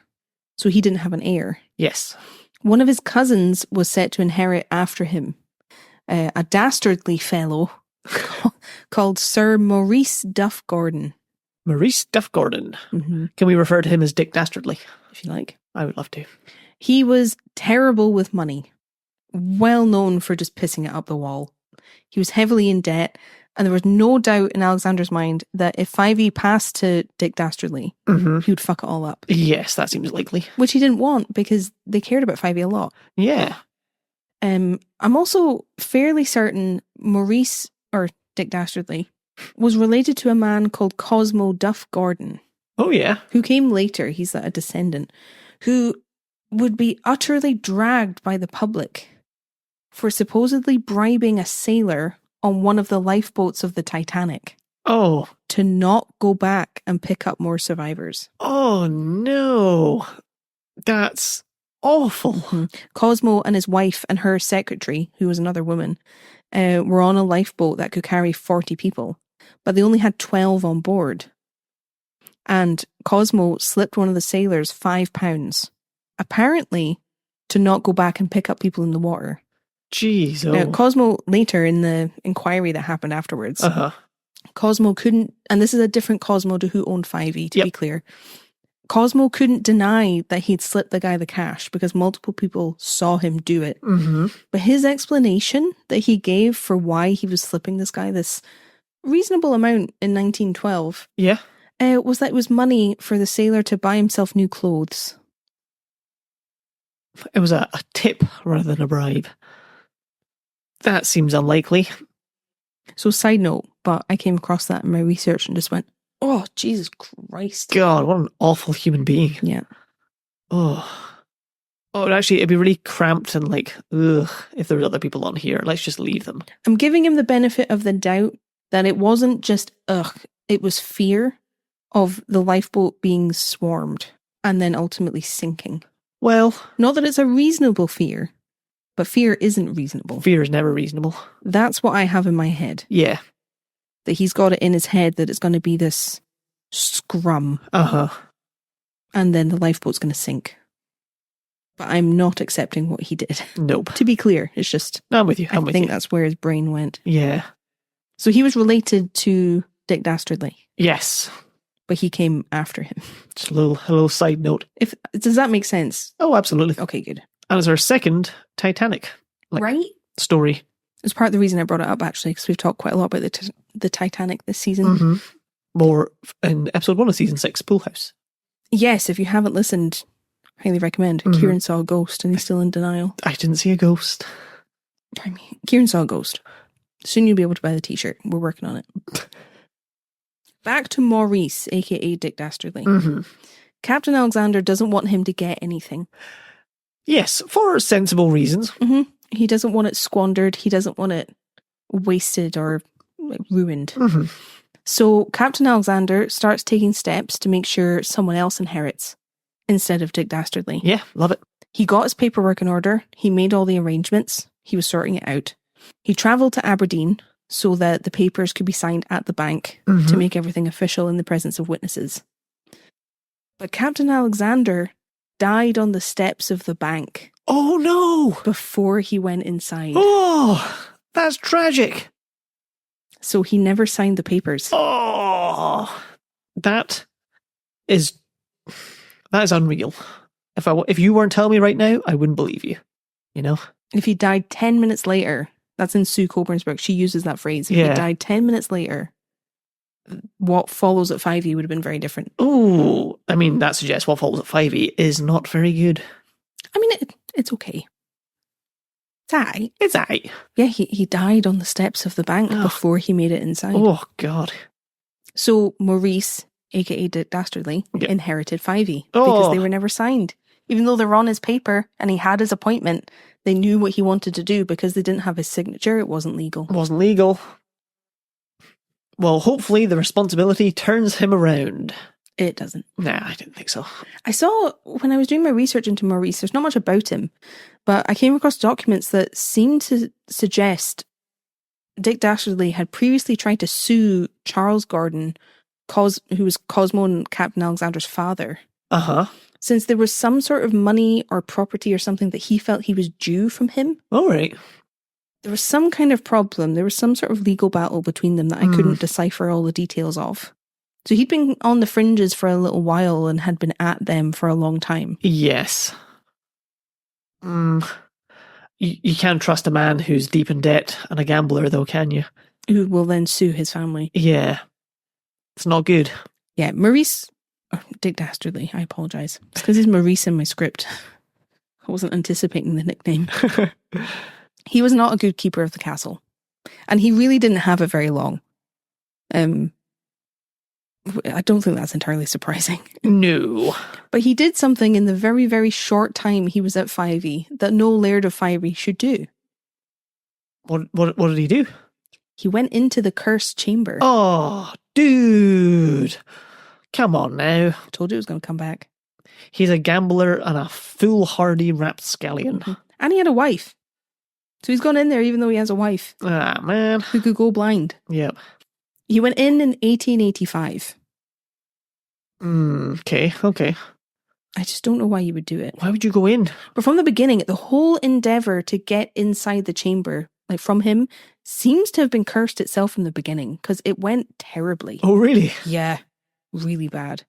So he didn't have an heir. Yes. One of his cousins was set to inherit after him. A dastardly fellow called Sir Maurice Duff Gordon. Maurice Duff Gordon. Mm-hmm. Can we refer to him as Dick Dastardly? If you like. I would love to. He was terrible with money. Well known for just pissing it up the wall. He was heavily in debt. And there was no doubt in Alexander's mind that if Fyvie passed to Dick Dastardly, he would fuck it all up. Yes, that seems likely. Which he didn't want because they cared about Fyvie a lot. Yeah. I'm also fairly certain Maurice, or Dick Dastardly, was related to a man called Cosmo Duff Gordon. Oh, yeah. Who came later, he's a descendant, who would be utterly dragged by the public for supposedly bribing a sailor on one of the lifeboats of the Titanic. Oh. To not go back and pick up more survivors. Oh, no. That's awful. Cosmo and his wife and her secretary, who was another woman, were on a lifeboat that could carry 40 people, but they only had 12 on board. And Cosmo slipped one of the sailors £5, apparently to not go back and pick up people in the water. Jeez. Oh. Now, Cosmo, later in the inquiry that happened afterwards, Cosmo couldn't, and this is a different Cosmo to who owned Fyvie, to be clear. Cosmo couldn't deny that he'd slipped the guy the cash because multiple people saw him do it. But his explanation that he gave for why he was slipping this guy this reasonable amount in 1912 was that it was money for the sailor to buy himself new clothes. It was a tip rather than a bribe. That seems unlikely. So side note, but I came across that in my research and just went, oh, Jesus Christ. God, what an awful human being. Yeah. Oh, actually, it'd be really cramped and like, ugh, if there were other people on here. Let's just leave them. I'm giving him the benefit of the doubt that it wasn't just, it was fear of the lifeboat being swarmed and then ultimately sinking. Well, not that it's a reasonable fear, but fear isn't reasonable. Fear is never reasonable. That's what I have in my head. Yeah. That he's got it in his head that it's going to be this scrum. Uh-huh. And then the lifeboat's going to sink. But I'm not accepting what he did. Nope. To be clear, it's just... I'm with you. I think that's where his brain went. Yeah. So he was related to Dick Dastardly. Yes. But he came after him. Just a little side note. Does that make sense? Oh, absolutely. Okay, good. And it's our second Titanic right? story. It's part of the reason I brought it up, actually, because we've talked quite a lot about the Titanic this season. Mm-hmm. More in episode 1 of season 6, Pool House. Yes, if you haven't listened, highly recommend. Mm-hmm. Kieran saw a ghost and he's still in denial. I didn't see a ghost. I mean, Kieran saw a ghost. Soon you'll be able to buy the t-shirt. We're working on it. Back to Maurice, aka Dick Dastardly. Mm-hmm. Captain Alexander doesn't want him to get anything. Yes, for sensible reasons. Mm-hmm. He doesn't want it squandered. He doesn't want it wasted or ruined. Mm-hmm. So Captain Alexander starts taking steps to make sure someone else inherits instead of Dick Dastardly. Yeah, love it. He got his paperwork in order. He made all the arrangements. He was sorting it out. He travelled to Aberdeen so that the papers could be signed at the bank to make everything official in the presence of witnesses. But Captain Alexander died on the steps of the bank. Oh no! Before he went inside. Oh, that's tragic. So he never signed the papers. Oh, that is unreal. If you weren't telling me right now, I wouldn't believe you. You know? If he died 10 minutes later, that's in Sue Colburn's book, she uses that phrase. If he died 10 minutes later, what follows at Fyvie would have been very different. Oh, I mean, that suggests what follows at Fyvie is not very good. I mean, it's okay. It's aight. It's aight. Yeah, he died on the steps of the bank before he made it inside. Oh, God. So Maurice, aka Dick Dastardly, inherited Fyvie because they were never signed. Even though they're on his paper and he had his appointment, they knew what he wanted to do because they didn't have his signature. It wasn't legal. It wasn't legal. Well, hopefully the responsibility turns him around. It doesn't. Nah, I didn't think so. I saw, when I was doing my research into Maurice, there's not much about him, but I came across documents that seemed to suggest Dick Dastardly had previously tried to sue Charles Gordon, who was Cosmo and Captain Alexander's father. Uh-huh. Since there was some sort of money or property or something that he felt he was due from him. All right. There was some kind of problem. There was some sort of legal battle between them that I couldn't decipher all the details of. So he'd been on the fringes for a little while and had been at them for a long time. Yes. You can't trust a man who's deep in debt and a gambler, though, can you? Who will then sue his family. Yeah. It's not good. Yeah, Maurice... Dick Dastardly, I apologise. It's because he's Maurice in my script. I wasn't anticipating the nickname. He was not a good keeper of the castle. And he really didn't have it very long. I don't think that's entirely surprising. No. But he did something in the very, very short time he was at Fyvie that no laird of Fyvie should do. What did he do? He went into the cursed chamber. Oh, dude. Come on now. I told you it was going to come back. He's a gambler and a foolhardy rapscallion. Mm-hmm. And he had a wife. So he's gone in there even though he has a wife. Ah, man. Who could go blind. Yep. He went in 1885. Okay. I just don't know why you would do it. Why would you go in? But from the beginning, the whole endeavour to get inside the chamber, like from him, seems to have been cursed itself from the beginning, because it went terribly. Oh, really? Yeah, really bad.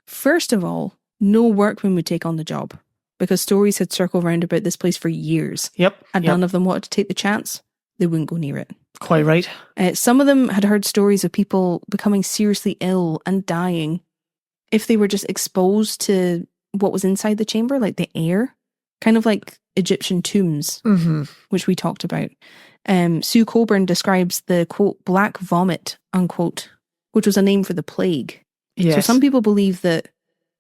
First of all, no workman would take on the job, because stories had circled around about this place for years. Yep. And none of them wanted to take the chance. They wouldn't go near it. Quite right. Some of them had heard stories of people becoming seriously ill and dying if they were just exposed to what was inside the chamber, like the air, kind of like Egyptian tombs, which we talked about. Sue Coburn describes the, quote, black vomit, unquote, which was a name for the plague. Yes. So some people believe that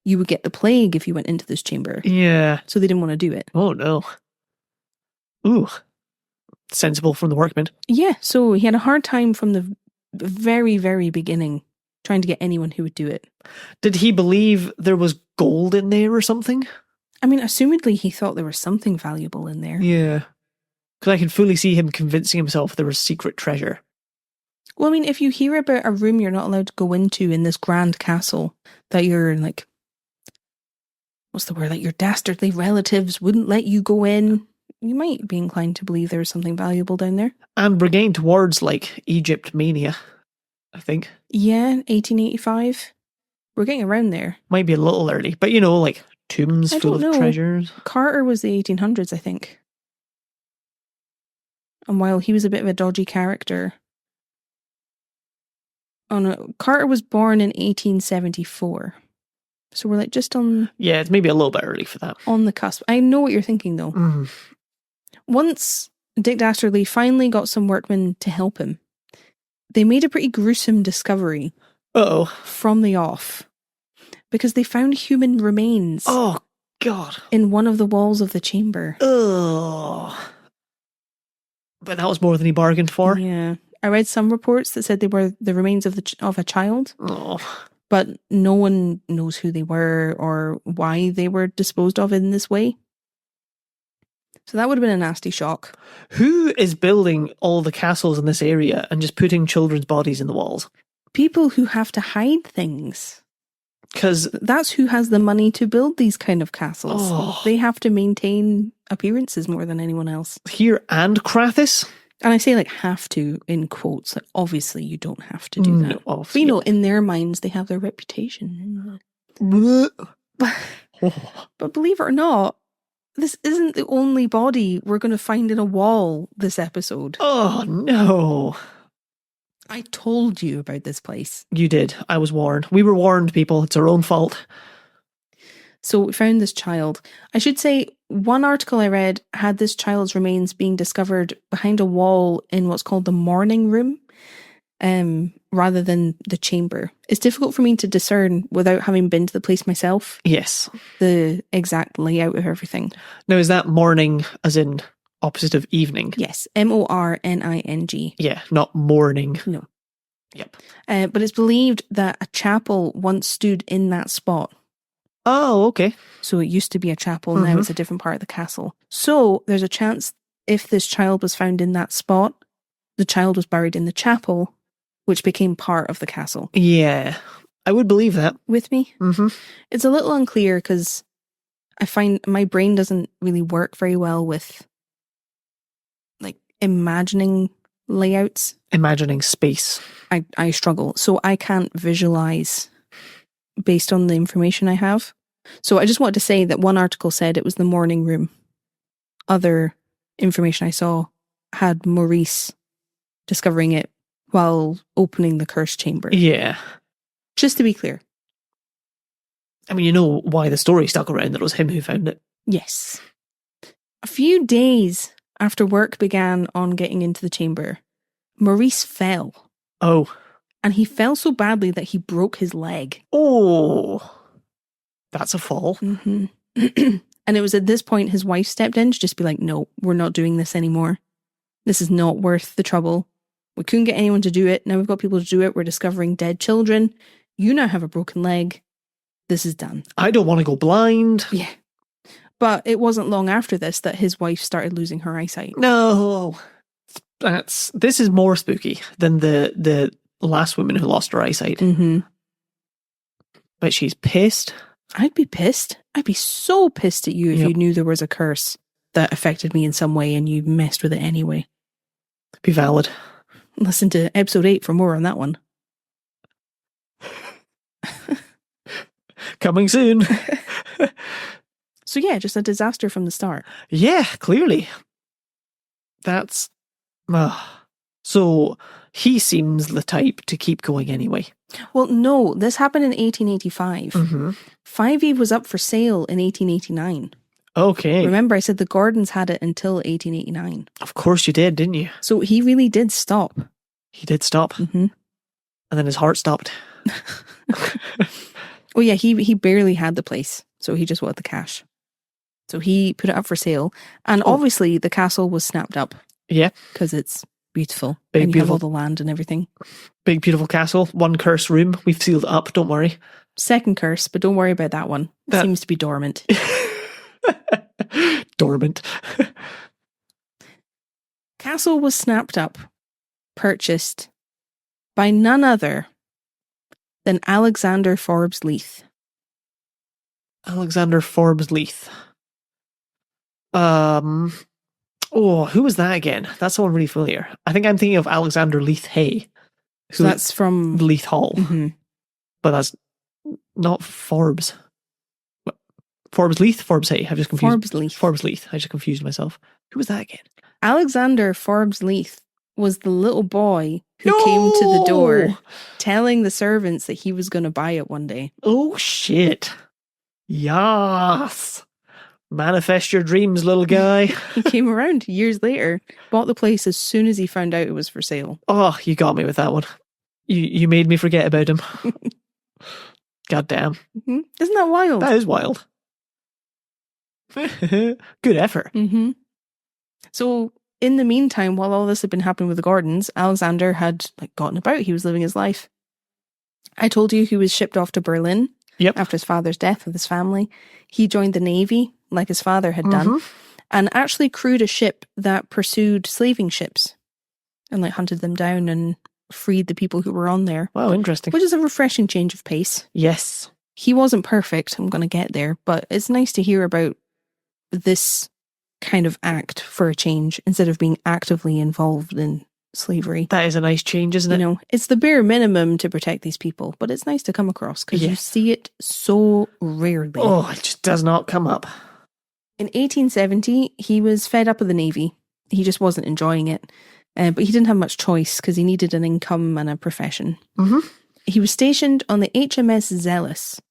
you would get the plague if you went into this chamber. Yeah. So they didn't want to do it. Oh, no. Ooh. Sensible from the workman. Yeah, so he had a hard time from the very, very beginning trying to get anyone who would do it. Did he believe there was gold in there or something? I mean, assumedly he thought there was something valuable in there. Yeah. Because I can fully see him convincing himself there was secret treasure. Well, I mean, if you hear about a room you're not allowed to go into in this grand castle that your, like, what's the word, like your dastardly relatives wouldn't let you go in, you might be inclined to believe there's something valuable down there. And we're getting towards, like, Egypt mania, I think. Yeah, 1885. We're getting around there. Might be a little early, but you know, like, tombs I full don't of know. treasures. Carter was the 1800s, I think. And while he was a bit of a dodgy character... Oh no, Carter was born in 1874. So we're like just on... Yeah, it's maybe a little bit early for that. On the cusp. I know what you're thinking though. Mm. Once Dick Dastardly finally got some workmen to help him, they made a pretty gruesome discovery. Uh-oh. From the off. Because they found human remains. Oh, God. In one of the walls of the chamber. Oh. But that was more than he bargained for. Yeah. I read some reports that said they were the remains of a child. Oh. But no one knows who they were or why they were disposed of in this way. So that would have been a nasty shock. Who is building all the castles in this area and just putting children's bodies in the walls? People who have to hide things. Because that's who has the money to build these kind of castles. Oh. They have to maintain appearances more than anyone else. Here and Krathis? And I say like have to in quotes. Like obviously you don't have to do that. No, but you know, in their minds they have their reputation. But believe it or not, this isn't the only body we're going to find in a wall this episode. Oh no. I told you about this place. You did. I was warned. We were warned, people. It's our own fault. So we found this child. I should say, one article I read had this child's remains being discovered behind a wall in what's called the morning room, rather than the chamber. It's difficult for me to discern without having been to the place myself. Yes. The exact layout of everything. Now, is that morning as in opposite of evening? Yes. morning. Yeah, not morning. No. Yep. But it's believed that a chapel once stood in that spot. Oh, okay. So it used to be a chapel, now it's a different part of the castle. So there's a chance if this child was found in that spot, the child was buried in the chapel, which became part of the castle. Yeah, I would believe that. With me? Mm-hmm. It's a little unclear because I find my brain doesn't really work very well with like imagining layouts. Imagining space. I struggle. So I can't visualize based on the information I have. So I just wanted to say that one article said it was the morning room. Other information I saw had Maurice discovering it while opening the cursed chamber. Yeah. Just to be clear. I mean, you know why the story stuck around, that it was him who found it. Yes. A few days after work began on getting into the chamber, Maurice fell. Oh. And he fell so badly that he broke his leg. Oh. That's a fall. Mm-hmm. And it was at this point his wife stepped in to just be like, no, we're not doing this anymore. This is not worth the trouble. We couldn't get anyone to do it. Now we've got people to do it. We're discovering dead children. You now have a broken leg. This is done. I don't want to go blind. Yeah. But it wasn't long after this that his wife started losing her eyesight. No. This is more spooky than the last woman who lost her eyesight. Mm-hmm. But she's pissed. I'd be pissed. I'd be so pissed at you if you knew there was a curse that affected me in some way and you messed with it anyway. Be valid. Listen to episode 8 for more on that one. Coming soon. So yeah, just a disaster from the start. Yeah, clearly. That's... So he seems the type to keep going anyway. Well, no, this happened in 1885. Mm-hmm. Fyvie was up for sale in 1889. Okay. Remember, I said the Gordons had it until 1889. Of course you did, didn't you? So he really did stop. He did stop. Mm-hmm. And then his heart stopped. Oh yeah, he barely had the place, so he just wanted the cash. So he put it up for sale, and obviously the castle was snapped up. Yeah, because it's beautiful. Big, and you beautiful. have all the land and everything. Big beautiful castle. One cursed room. We've sealed it up. Don't worry. Second curse, but don't worry about that one. It seems to be dormant. Dormant. Castle was snapped up, purchased by none other than Alexander Forbes Leith. Alexander Forbes Leith. Oh, who was that again? That's someone really familiar. I think I'm thinking of Alexander Leith Hay. So that's from Leith Hall. Mm-hmm. But that's not Forbes. Forbes Leith? Forbes Hay. I've just confused. Forbes Leith. Forbes Leith. I just confused myself. Who was that again? Alexander Forbes Leith was the little boy who came to the door telling the servants that he was going to buy it one day. Oh, shit. Yes. Manifest your dreams, little guy. He came around years later, bought the place as soon as he found out it was for sale. Oh, you got me with that one. You made me forget about him. God damn. Mm-hmm. Isn't that wild? That is wild. Good effort. Mm-hmm. So, in the meantime, while all this had been happening with the Gordons, Alexander had gotten about. He was living his life. I told you he was shipped off to Berlin after his father's death with his family. He joined the Navy, like his father had done, and actually crewed a ship that pursued slaving ships and hunted them down and freed the people who were on there. Wow, interesting. Which is a refreshing change of pace. Yes. He wasn't perfect, I'm going to get there, but it's nice to hear about this kind of act for a change instead of being actively involved in slavery. That is a nice change, isn't it? You know, it's the bare minimum to protect these people, but it's nice to come across because you see it so rarely. Oh, it just does not come up. In 1870, he was fed up with the Navy. He just wasn't enjoying it. But he didn't have much choice because he needed an income and a profession. Mm-hmm. He was stationed on the HMS Zealous,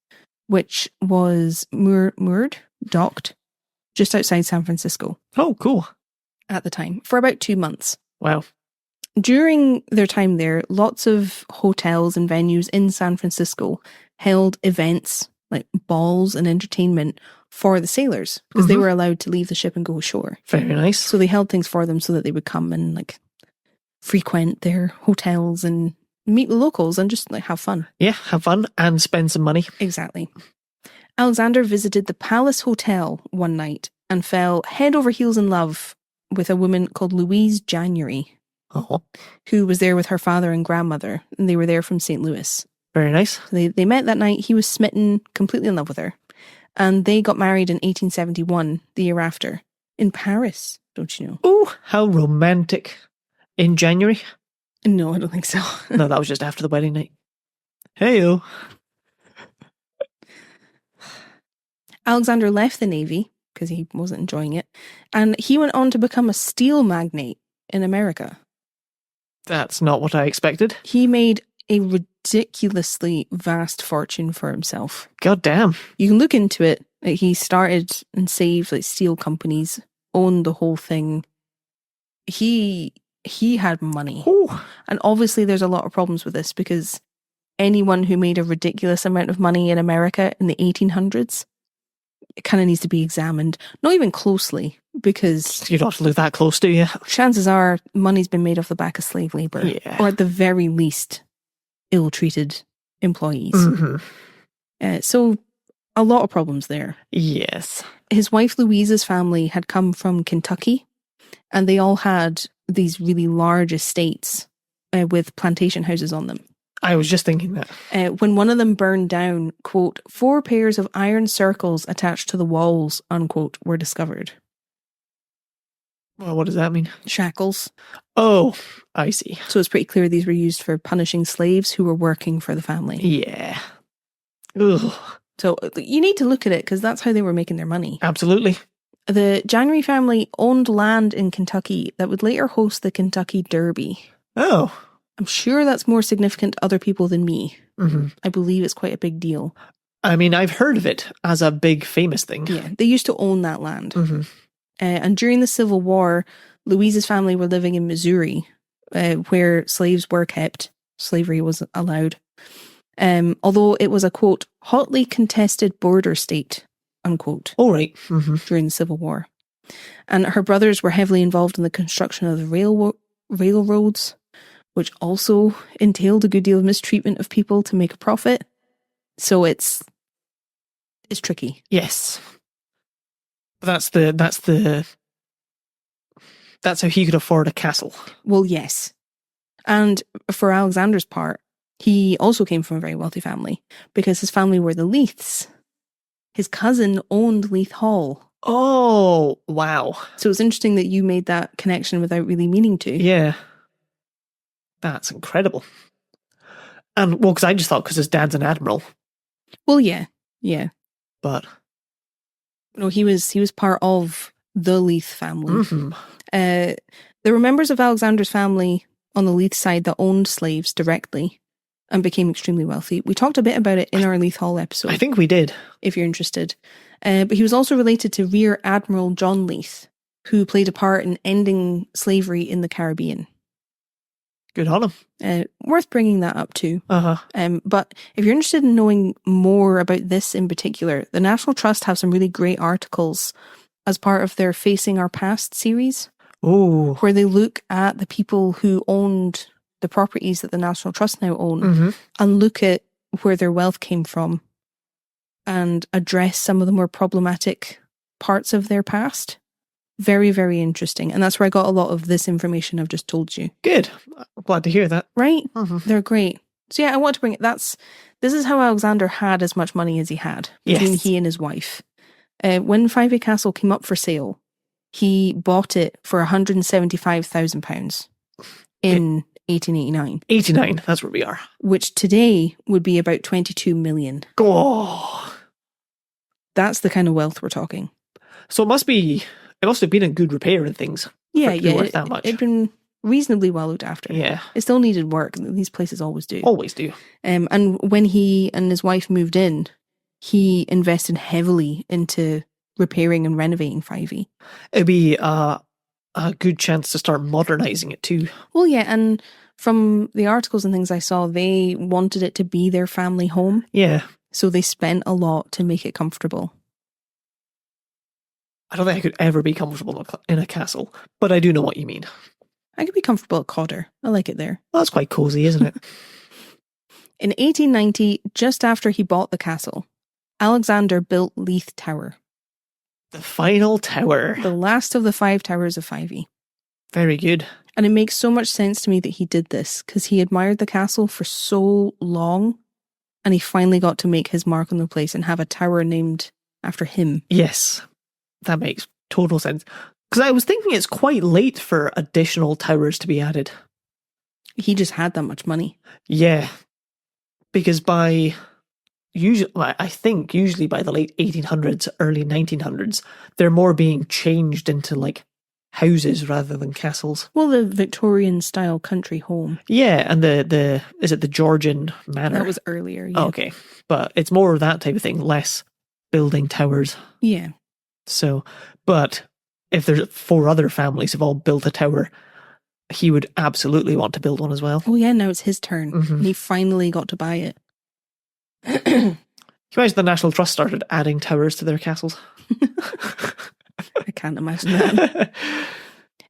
which was moored, docked, just outside San Francisco. Oh, cool. At the time, for about 2 months. Wow. During their time there, lots of hotels and venues in San Francisco held events like balls and entertainment for the sailors because they were allowed to leave the ship and go ashore. Very nice. So they held things for them so that they would come and frequent their hotels and meet the locals and just have fun. Yeah, have fun and spend some money. Exactly. Alexander visited the Palace Hotel one night and fell head over heels in love with a woman called Louise January, who was there with her father and grandmother, and they were there from St. Louis. Very nice. So they met that night. He was smitten, completely in love with her. And they got married in 1871, the year after, in Paris, don't you know? Oh, how romantic. In January? No, I don't think so. No, that was just after the wedding night. Hey-o. Alexander left the Navy because he wasn't enjoying it, and he went on to become a steel magnate in America. That's not what I expected. He made a ridiculously vast fortune for himself. God damn. You can look into it. He started and saved steel companies, owned the whole thing. He had money. Ooh. And obviously there's a lot of problems with this because anyone who made a ridiculous amount of money in America in the 1800s, it kind of needs to be examined. Not even closely, because you don't have to look that close, do you? Chances are money's been made off the back of slave labour. Yeah. Or at the very least, ill-treated employees. So a lot of problems there. Yes. His wife Louise's family had come from Kentucky, and they all had these really large estates with plantation houses on them. I was just thinking that. When one of them burned down, quote, 4 pairs of iron circles attached to the walls, unquote, were discovered. Well, what does that mean? Shackles. Oh, I see. So it's pretty clear these were used for punishing slaves who were working for the family. Yeah. Ugh. So you need to look at it because that's how they were making their money. Absolutely. The January family owned land in Kentucky that would later host the Kentucky Derby. Oh. I'm sure that's more significant to other people than me. Mm-hmm. I believe it's quite a big deal. I mean, I've heard of it as a big famous thing. Yeah, they used to own that land. Mm-hmm. And during the Civil War, Louise's family were living in Missouri, where slaves were kept. Slavery was allowed. Although it was a, quote, hotly contested border state, unquote, All right. Mm-hmm. during the Civil War. And her brothers were heavily involved in the construction of the railroads, which also entailed a good deal of mistreatment of people to make a profit. So it's tricky. Yes. That's how he could afford a castle. Well, yes. And for Alexander's part, he also came from a very wealthy family because his family were the Leiths. His cousin owned Leith Hall. Oh, wow. So it's interesting that you made that connection without really meaning to. Yeah. That's incredible. And, well, because I just thought because his dad's an admiral. Well, yeah. Yeah. But no, he was part of the Leith family. Mm-hmm. There were members of Alexander's family on the Leith side that owned slaves directly and became extremely wealthy. We talked a bit about it in our Leith Hall episode. I think we did. If you're interested. But he was also related to Rear Admiral John Leith, who played a part in ending slavery in the Caribbean. Good on him. Worth bringing that up too. Uh-huh. But if you're interested in knowing more about this in particular, the National Trust have some really great articles as part of their Facing Our Past series. Oh. Where they look at the people who owned the properties that the National Trust now own Mm-hmm. and look at where their wealth came from and address some of the more problematic parts of their past. Very, very interesting. And that's where I got a lot of this information I've just told you. Good. I'm glad to hear that. Right? Mm-hmm. They're great. So yeah, I want to bring it. This is how Alexander had as much money as he had between he and his wife. When Fyvie Castle came up for sale, he bought it for £175,000 in 1889. 89, that's where we are. Which today would be about 22 million. Oh. That's the kind of wealth we're talking. So it must have been in good repair and things. Yeah, for it to be worth that much. It'd been reasonably well looked after. Yeah. It still needed work. These places always do. Always do. And when he and his wife moved in, he invested heavily into repairing and renovating Fyvie. It'd be a good chance to start modernizing it too. Well, yeah, and from the articles and things I saw, they wanted it to be their family home. Yeah. So they spent a lot to make it comfortable. I don't think I could ever be comfortable in a castle, but I do know what you mean. I could be comfortable at Codder. I like it there. Well, that's quite cozy, isn't it? In 1890, just after he bought the castle, Alexander built Leith Tower. The final tower. The last of the 5 towers of Fyvie. Very good. And it makes so much sense to me that he did this, because he admired the castle for so long, and he finally got to make his mark on the place and have a tower named after him. Yes, that makes total sense. Because I was thinking it's quite late for additional towers to be added. He just had that much money. Yeah. Because I think usually by the late 1800s, early 1900s, they're more being changed into like houses rather than castles. Well, the Victorian style country home. Yeah, and is it the Georgian manor? That was earlier, yeah. Oh, okay. But it's more of that type of thing, less building towers. Yeah. So, but if there's 4 other families have all built a tower, he would absolutely want to build one as well. Oh yeah, now it's his turn. Mm-hmm. And he finally got to buy it. Can you imagine the National Trust started adding towers to their castles? I can't imagine that.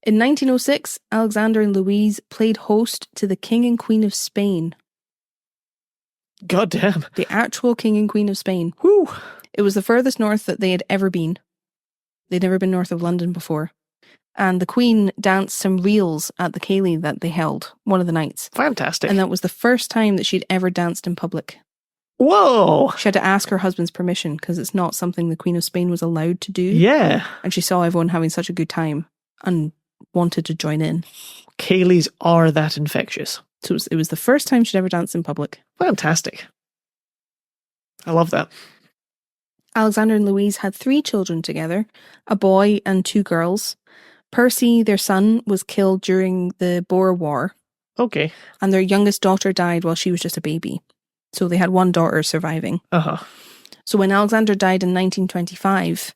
In 1906, Alexander and Louise played host to the King and Queen of Spain. God damn. The actual King and Queen of Spain. Woo. It was the furthest north that they had ever been. They'd never been north of London before. And the Queen danced some reels at the ceilidh that they held one of the nights. Fantastic. And that was the first time that she'd ever danced in public. Whoa. She had to ask her husband's permission because it's not something the Queen of Spain was allowed to do. Yeah. And she saw everyone having such a good time and wanted to join in. ceilidhs are that infectious. So it was the first time she'd ever danced in public. Fantastic. I love that. Alexander and Louise had 3 children together, a boy and 2 girls. Percy, their son, was killed during the Boer War. Okay. And their youngest daughter died while she was just a baby. So they had 1 daughter surviving. Uh-huh. So when Alexander died in 1925,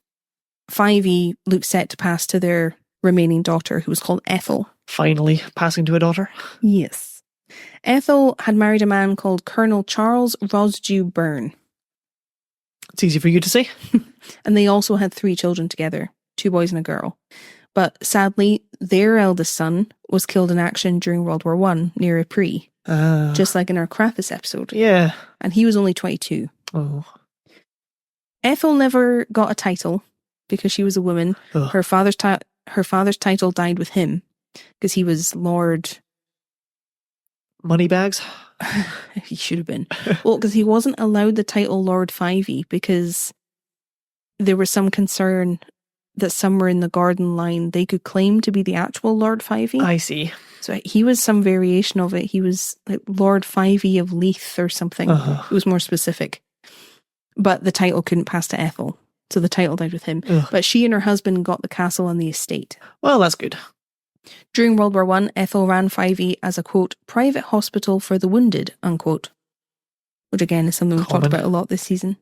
Fyvie looked set to pass to their remaining daughter, who was called Ethel. Finally passing to a daughter. Yes. Ethel had married a man called Colonel Charles Rosdew Byrne. It's easy for you to say. And they also had 3 children together, 2 boys and a girl. But sadly, their eldest son was killed in action during World War I near Ypres, just like in our Krampus episode. Yeah. And he was only 22. Oh. Ethel never got a title because she was a woman. Ugh. Her father's title died with him because he was Lord... Moneybags? He should have been. Well, because he wasn't allowed the title Lord Fyvie because there was some concern that somewhere in the Gordon line they could claim to be the actual Lord Fyvie. I see. So he was some variation of it. He was like Lord Fyvie of Leith or something. It was more specific. But the title couldn't pass to Ethel. So the title died with him. Ugh. But she and her husband got the castle and the estate. Well, that's good. During World War I, Ethel ran Fyvie as a, quote, private hospital for the wounded, unquote. Which again is something we've talked about a lot this season.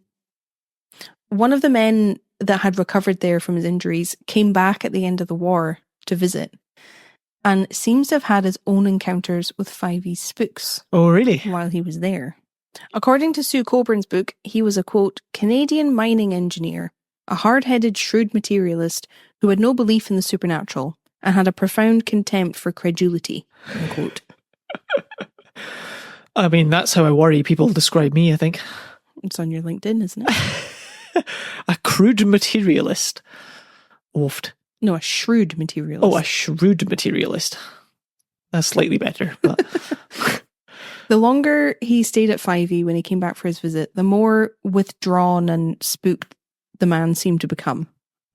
One of the men that had recovered there from his injuries came back at the end of the war to visit and seems to have had his own encounters with Fyvie's spooks. Oh, really? While he was there. According to Sue Colburn's book, he was a, quote, Canadian mining engineer, a hard-headed, shrewd materialist who had no belief in the supernatural and had a profound contempt for credulity, unquote. I mean, that's how I worry people describe me, I think. It's on your LinkedIn, isn't it? A crude materialist. Oofed. No, a shrewd materialist. Oh, a shrewd materialist. That's slightly better, but... The longer he stayed at Fyvie when he came back for his visit, the more withdrawn and spooked the man seemed to become.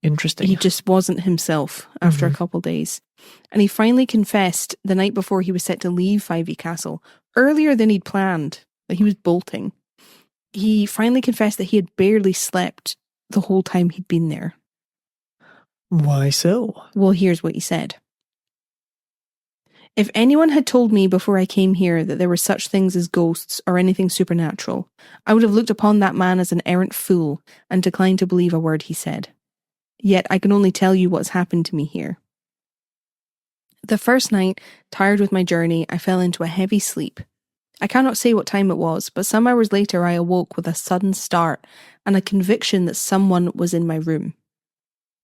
Interesting. He just wasn't himself after a couple of days. And he finally confessed the night before he was set to leave Fyvie Castle, earlier than he'd planned, that he was bolting. He finally confessed that he had barely slept the whole time he'd been there. Why so? Well, here's what he said. If anyone had told me before I came here that there were such things as ghosts or anything supernatural, I would have looked upon that man as an errant fool and declined to believe a word he said. Yet I can only tell you what's happened to me here. The first night, tired with my journey, I fell into a heavy sleep. I cannot say what time it was, but some hours later I awoke with a sudden start and a conviction that someone was in my room.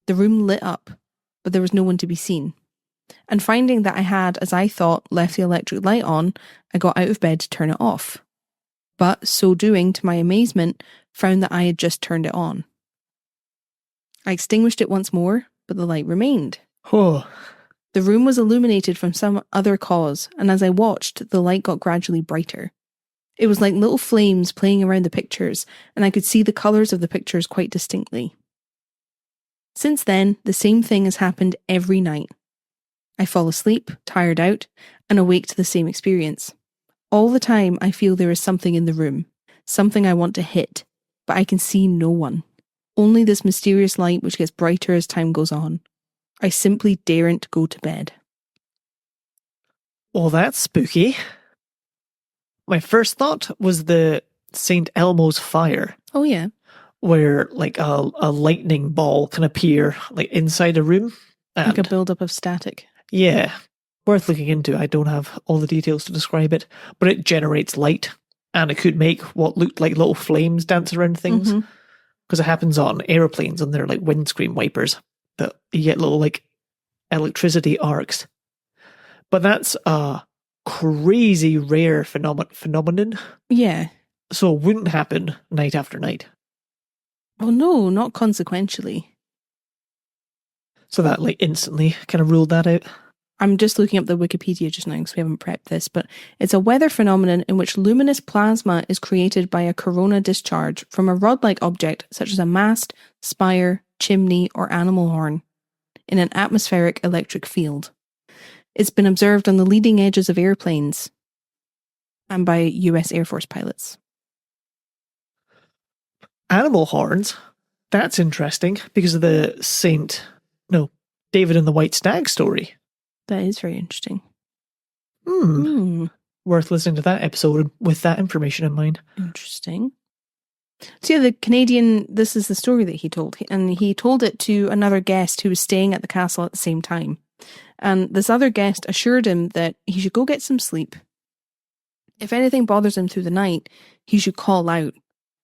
The room lit up, but there was no one to be seen. And finding that I had, as I thought, left the electric light on, I got out of bed to turn it off. But, so doing, to my amazement, found that I had just turned it on. I extinguished it once more, but the light remained. Oh. The room was illuminated from some other cause, and as I watched, the light got gradually brighter. It was like little flames playing around the pictures, and I could see the colours of the pictures quite distinctly. Since then, the same thing has happened every night. I fall asleep, tired out, and awake to the same experience. All the time I feel there is something in the room, something I want to hit, but I can see no one. Only this mysterious light which gets brighter as time goes on. I simply daren't go to bed. Well, that's spooky. My first thought was the St. Elmo's fire. Oh, yeah. Where, like, a lightning ball can appear, like, inside a room. Like a build-up of static. Yeah. Worth looking into. I don't have all the details to describe it. But it generates light. And it could make what looked like little flames dance around things. Because it happens on aeroplanes and they're like windscreen wipers. That you get little, like, electricity arcs. But that's a crazy rare phenomenon. Yeah. So it wouldn't happen night after night. Well, no, not consequentially. So that, like, instantly kind of ruled that out. I'm just looking up the Wikipedia just now because we haven't prepped this, but it's a weather phenomenon in which luminous plasma is created by a corona discharge from a rod-like object such as a mast, spire, chimney, or animal horn in an atmospheric electric field. It's been observed on the leading edges of airplanes and by US Air Force pilots. Animal horns? That's interesting because of the David and the White Stag story. That is very interesting. Worth listening to that episode with that information in mind. Interesting. So yeah, the Canadian, this is the story that he told. And he told it to another guest who was staying at the castle at the same time. And this other guest assured him that he should go get some sleep. If anything bothers him through the night, he should call out.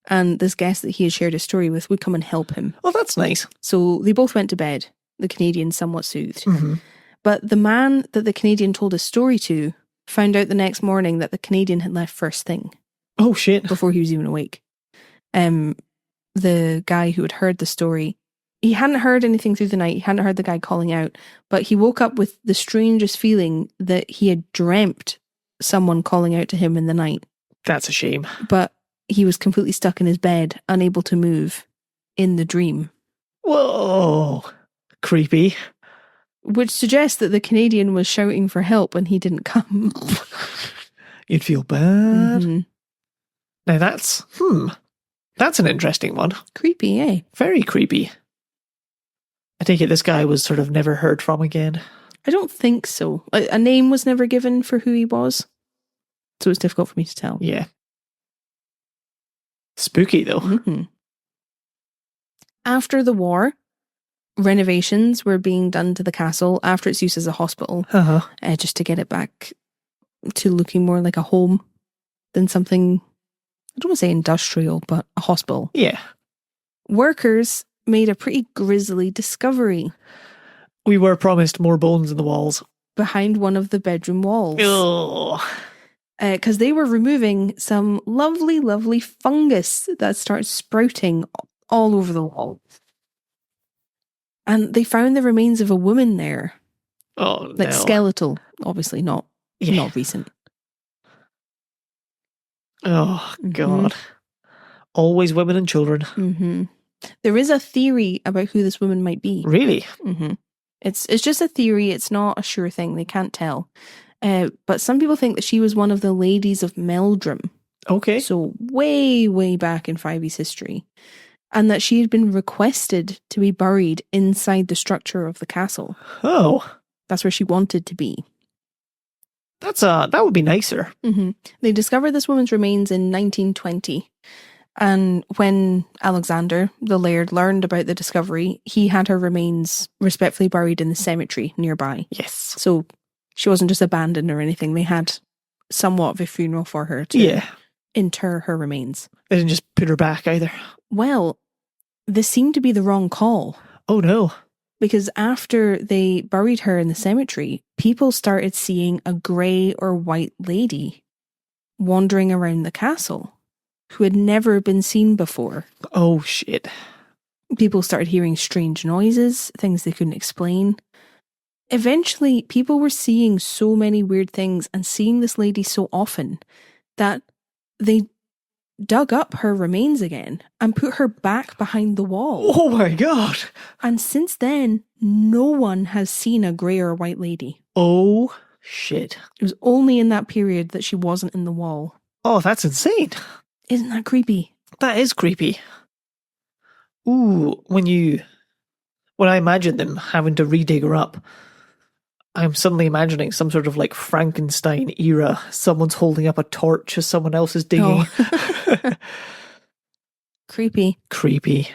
And this guest that he had shared his story with would come and help him. Oh, that's nice. So they both went to bed, the Canadian somewhat soothed. Mm-hmm. But the man that the Canadian told his story to found out the next morning that the Canadian had left first thing. Oh, shit. Before he was even awake. The guy who had heard the story, he hadn't heard anything through the night. He hadn't heard the guy calling out. But he woke up with the strangest feeling that he had dreamt someone calling out to him in the night. That's a shame. But he was completely stuck in his bed, unable to move in the dream. Whoa. Creepy. Which suggests that the Canadian was shouting for help and he didn't come. You'd feel bad. Mm-hmm. Now that's an interesting one. Creepy, eh? Very creepy. I take it this guy was sort of never heard from again. I don't think so. A name was never given for who he was. So it's difficult for me to tell. Yeah. Spooky, though. Mm-hmm. After the war, renovations were being done to the castle after its use as a hospital, just to get it back to looking more like a home than something, I don't want to say industrial, but a hospital. Yeah. Workers made a pretty grisly discovery. We were promised more bones in the walls. Behind one of the bedroom walls. Ugh. Because they were removing some lovely, lovely fungus that started sprouting all over the wall. And they found the remains of a woman there. Oh, like no. Skeletal, obviously not recent. Oh, God. Always women and children. Mm-hmm. There is a theory about who this woman might be. Really? Mm-hmm. It's just a theory. It's not a sure thing. They can't tell. But some people think that she was one of the ladies of Meldrum. Okay. So way, way back in Fyvie's history. And that she had been requested to be buried inside the structure of the castle. Oh. That's where she wanted to be. That would be nicer. Mm-hmm. They discovered this woman's remains in 1920. And when Alexander, the laird, learned about the discovery, he had her remains respectfully buried in the cemetery nearby. Yes. So she wasn't just abandoned or anything. They had somewhat of a funeral for her to inter her remains. They didn't just put her back either. Well, this seemed to be the wrong call. Oh, no. Because after they buried her in the cemetery, people started seeing a grey or white lady wandering around the castle who had never been seen before. Oh, shit. People started hearing strange noises, things they couldn't explain. Eventually, people were seeing so many weird things and seeing this lady so often that they dug up her remains again and put her back behind the wall. Oh my God. And since then, no one has seen a grey or white lady. Oh, shit. It was only in that period that she wasn't in the wall. Oh, that's insane. Isn't that creepy? That is creepy. Ooh, when I imagine them having to redig her up, I'm suddenly imagining some sort of like Frankenstein era. Someone's holding up a torch as someone else is digging. Oh. Creepy. Creepy.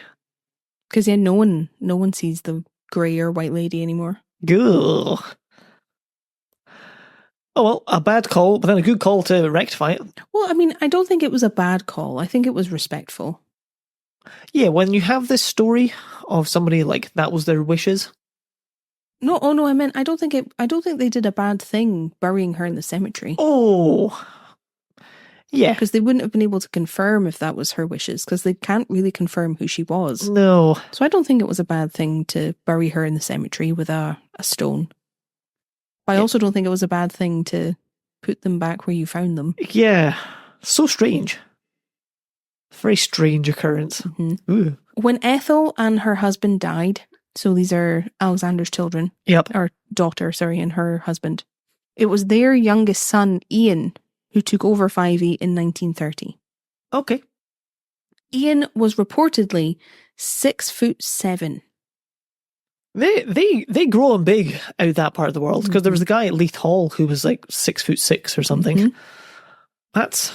Because no one sees the grey or white lady anymore. Goo. Oh, well, a bad call, but then a good call to rectify it. Well, I mean, I don't think it was a bad call. I think it was respectful. Yeah, when you have this story of somebody like that was their wishes. No, I meant I don't think they did a bad thing burying her in the cemetery. Oh. Yeah. Because they wouldn't have been able to confirm if that was her wishes, because they can't really confirm who she was. No. So I don't think it was a bad thing to bury her in the cemetery with a stone. But I also don't think it was a bad thing to put them back where you found them. Yeah. So strange. Very strange occurrence. Mm-hmm. Ooh. When Ethel and her husband died, so these are Alexander's children. Yep. Or daughter, and her husband. It was their youngest son, Ian, who took over Fyvie in 1930. Okay. Ian was reportedly 6'7". They grow on big out that part of the world, because there was the guy at Leith Hall who was like 6'6" or something. Mm-hmm. That's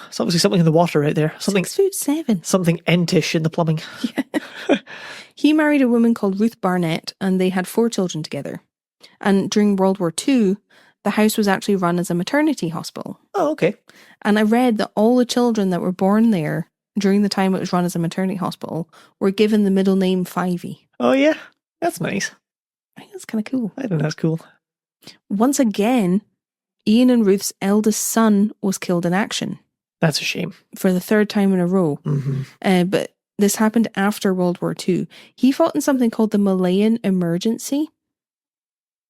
It's obviously something in the water out there. Something 6'7". Something entish in the plumbing. He married a woman called Ruth Barnett, and they had 4 children together. And during World War II, the house was actually run as a maternity hospital. Oh, okay. And I read that all the children that were born there during the time it was run as a maternity hospital were given the middle name Fyvie. Oh, yeah. That's nice. I think that's kind of cool. I think that's cool. Once again, Ian and Ruth's eldest son was killed in action. That's a shame. For the 3rd time in a row. Mm-hmm. But this happened after World War II. He fought in something called the Malayan Emergency.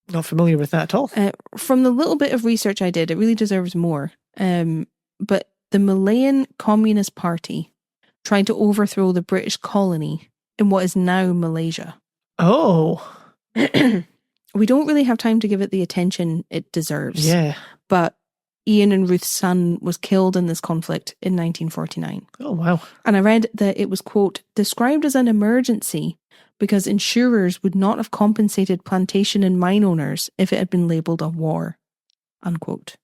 Not familiar with that at all. From the little bit of research I did, it really deserves more. But the Malayan Communist Party tried to overthrow the British colony in what is now Malaysia. Oh. We don't really have time to give it the attention it deserves. Yeah. But Ian and Ruth's son was killed in this conflict in 1949. Oh, wow. And I read that it was, quote, described as an emergency because insurers would not have compensated plantation and mine owners if it had been labelled a war, unquote.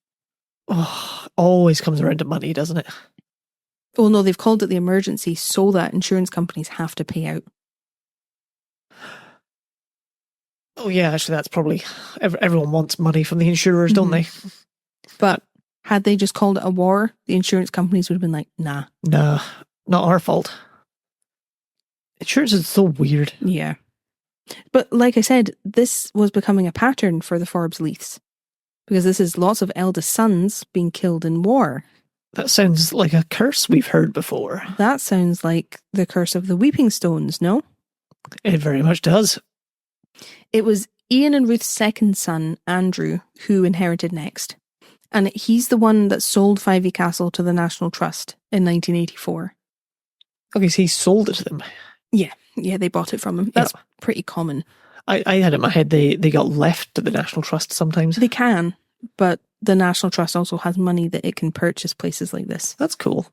Oh, always comes around to money, doesn't it? Oh no, they've called it the emergency so that insurance companies have to pay out. Oh yeah, actually that's probably... Everyone wants money from the insurers, don't they? But had they just called it a war, the insurance companies would have been like, nah. Nah, not our fault. Insurance is so weird. Yeah. But like I said, this was becoming a pattern for the Forbes Leiths. Because this is lots of eldest sons being killed in war. That sounds like a curse we've heard before. That sounds like the curse of the Weeping Stones, no? It very much does. It was Ian and Ruth's second son, Andrew, who inherited next. And he's the one that sold Fyvie Castle to the National Trust in 1984. Okay, so he sold it to them. Yeah, they bought it from him. That's pretty common. I had in my head they got left to the National Trust sometimes. They can, but the National Trust also has money that it can purchase places like this. That's cool.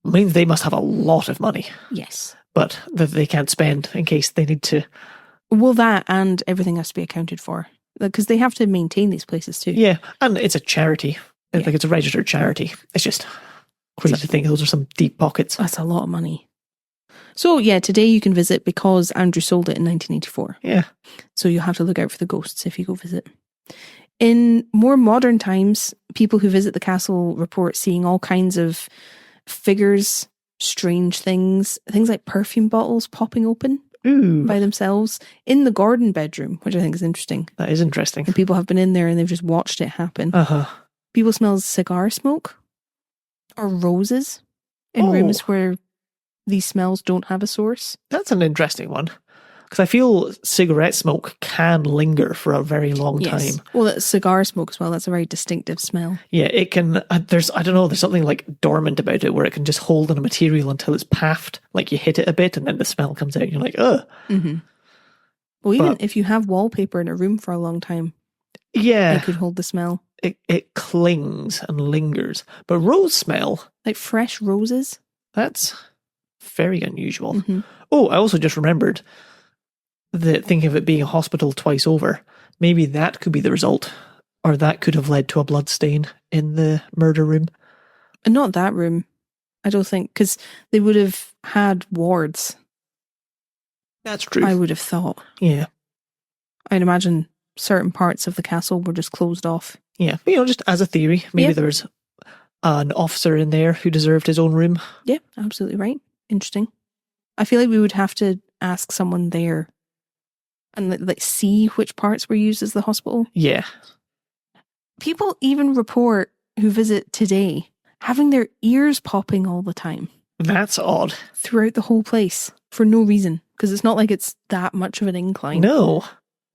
It means they must have a lot of money. Yes. But that they can't spend in case they need to... Well, that and everything has to be accounted for. Because they have to maintain these places too. Yeah, and it's a charity. Yeah. Like it's a registered charity. It's just crazy to think those are some deep pockets. That's a lot of money. So yeah, today you can visit because Andrew sold it in 1984. Yeah. So you'll have to look out for the ghosts if you go visit. In more modern times, people who visit the castle report seeing all kinds of figures, strange things like perfume bottles popping open by themselves in the garden bedroom, which I think is interesting. That is interesting. And people have been in there and they've just watched it happen. People smell cigar smoke or roses in rooms where these smells don't have a source. That's an interesting one. Because I feel cigarette smoke can linger for a very long time. Well, it's cigar smoke as well. That's a very distinctive smell. Yeah, it can... there's something like dormant about it where it can just hold on a material until it's paffed. Like you hit it a bit and then the smell comes out and you're like, ugh. Mm-hmm. Well, even if you have wallpaper in a room for a long time, it could hold the smell. It clings and lingers. But rose smell... Like fresh roses? That's very unusual. Mm-hmm. Oh, I also just remembered... thinking of it being a hospital twice over, maybe that could be the result, or that could have led to a blood stain in the murder room. And not that room, I don't think, because they would have had wards. That's true. I would have thought. Yeah. I'd imagine certain parts of the castle were just closed off. Yeah, but, just as a theory, maybe there's an officer in there who deserved his own room. Yeah, absolutely right. Interesting. I feel like we would have to ask someone there and see which parts were used as the hospital. Yeah. People even report who visit today having their ears popping all the time. That's odd. Throughout the whole place for no reason. Because it's not like it's that much of an incline. No.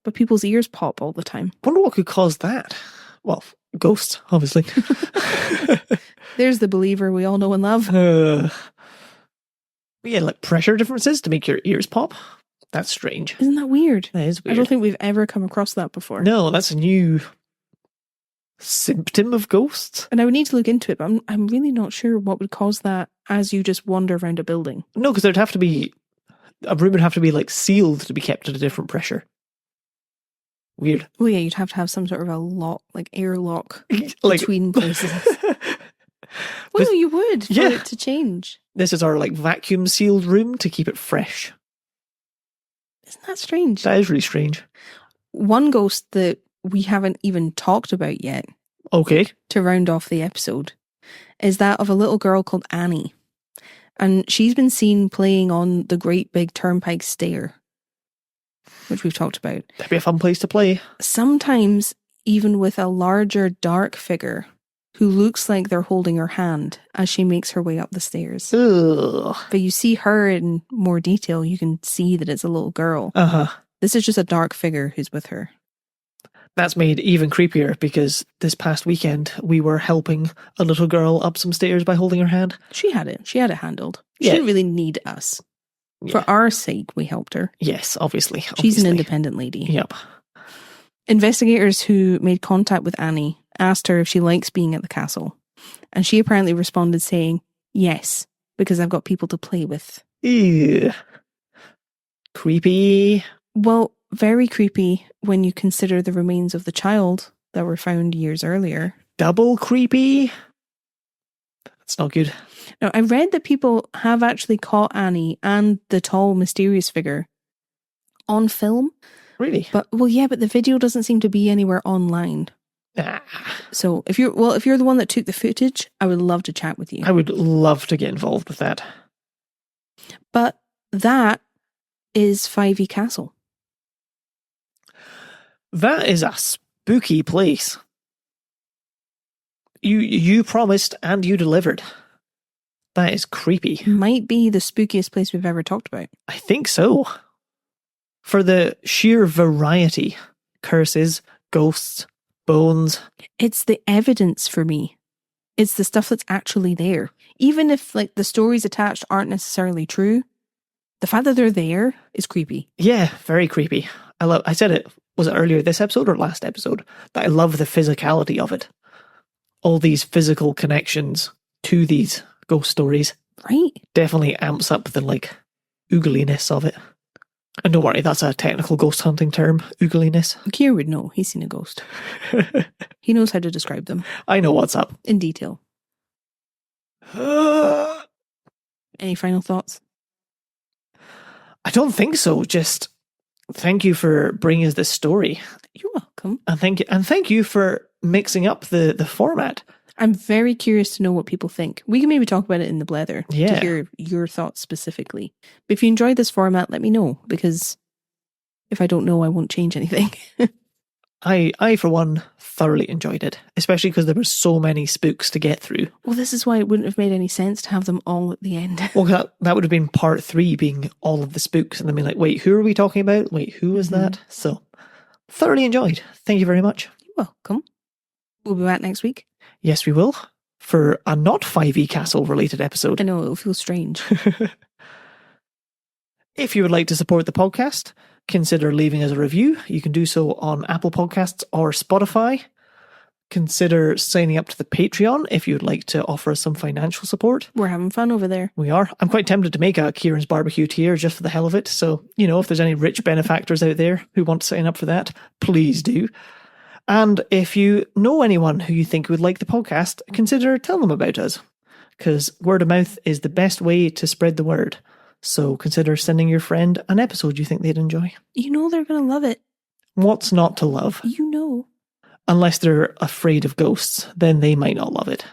But people's ears pop all the time. Wonder what could cause that. Well, ghosts, obviously. There's the believer we all know and love. Yeah, like pressure differences to make your ears pop. That's strange. Isn't that weird? That is weird. I don't think we've ever come across that before. No, that's a new symptom of ghosts. And I would need to look into it, but I'm really not sure what would cause that as you just wander around a building. No, because there'd have to be... a room would have to be sealed to be kept at a different pressure. Weird. Oh yeah, you'd have to have some sort of a lock, airlock between places. Well, no, you would for Yeah. it to change. This is our like vacuum sealed room to keep it fresh. Isn't that strange? That is really strange. One ghost that we haven't even talked about yet, Okay. to round off the episode, is that of a little girl called Annie. And she's been seen playing on the great big turnpike stair, which we've talked about. That'd be a fun place to play. Sometimes even with a larger dark figure who looks like they're holding her hand as she makes her way up the stairs. Ugh. But you see her in more detail, you can see that it's a little girl. Uh-huh. This is just a dark figure who's with her. That's made even creepier because this past weekend we were helping a little girl up some stairs by holding her hand. She had it handled. She Yeah. didn't really need us. Yeah. For our sake, we helped her. Yes, obviously. She's an independent lady. Yep. Investigators who made contact with Annie asked her if she likes being at the castle. And she apparently responded saying, yes, because I've got people to play with. Ew. Creepy. Well, very creepy when you consider the remains of the child that were found years earlier. Double creepy. That's not good. Now, I read that people have actually caught Annie and the tall, mysterious figure on film. Really? But the video doesn't seem to be anywhere online. Ah, So if you're the one that took the footage, I would love to chat with you. I would love to get involved with that. But that is Fyvie Castle. That is a spooky place. You promised and you delivered. That is creepy. Might be the spookiest place we've ever talked about. I think so. For the sheer variety. Curses, ghosts, bones. It's the evidence for me. It's the stuff that's actually there. Even if like the stories attached aren't necessarily true, the fact that they're there is creepy. Yeah, very creepy. I said it, was it earlier this episode or last episode, that I love the physicality of it. All these physical connections to these ghost stories Right? definitely amps up the like oogliness of it. And don't worry, that's a technical ghost hunting term, oogliness. Kieran would know. He's seen a ghost. He knows how to describe them I know what's up. in detail. I Any final thoughts? don't think so. Just thank you for bringing us this story. You're welcome. And thank you for mixing up the format. I'm very curious to know what people think. We can maybe talk about it in the blether Yeah. to hear your thoughts specifically. But if you enjoyed this format, let me know, because if I don't know, I won't change anything. I for one, thoroughly enjoyed it, especially because there were so many spooks to get through. Well, this is why it wouldn't have made any sense to have them all at the end. Well, that would have been part 3 being all of the spooks, and then being like, wait, who are we talking about? Wait, who was that? So, thoroughly enjoyed. Thank you very much. You're welcome. We'll be back next week. Yes, we will, for a not Fyvie Castle related episode. I know, it'll feel strange. If you would like to support the podcast, consider leaving us a review. You can do so on Apple Podcasts or Spotify. Consider signing up to the Patreon if you would like to offer us some financial support. We're having fun over there. We are. I'm quite tempted to make a Kieran's Barbecue tier just for the hell of it. So, if there's any rich benefactors out there who want to sign up for that, please do. And if you know anyone who you think would like the podcast, consider telling them about us. Because word of mouth is the best way to spread the word. So consider sending your friend an episode you think they'd enjoy. You know they're going to love it. What's not to love? You know. Unless they're afraid of ghosts, then they might not love it.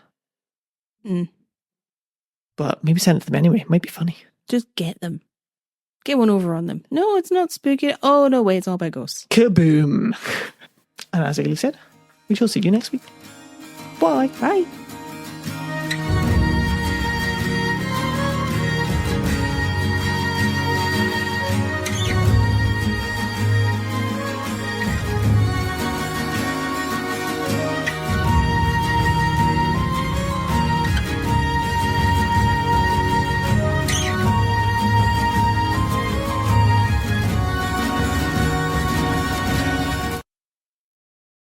But maybe send it to them anyway. It might be funny. Just get them. Get one over on them. No, it's not spooky. Oh, no way. It's all about ghosts. Kaboom! And as Eilidh said, we shall see you next week. Bye. Bye.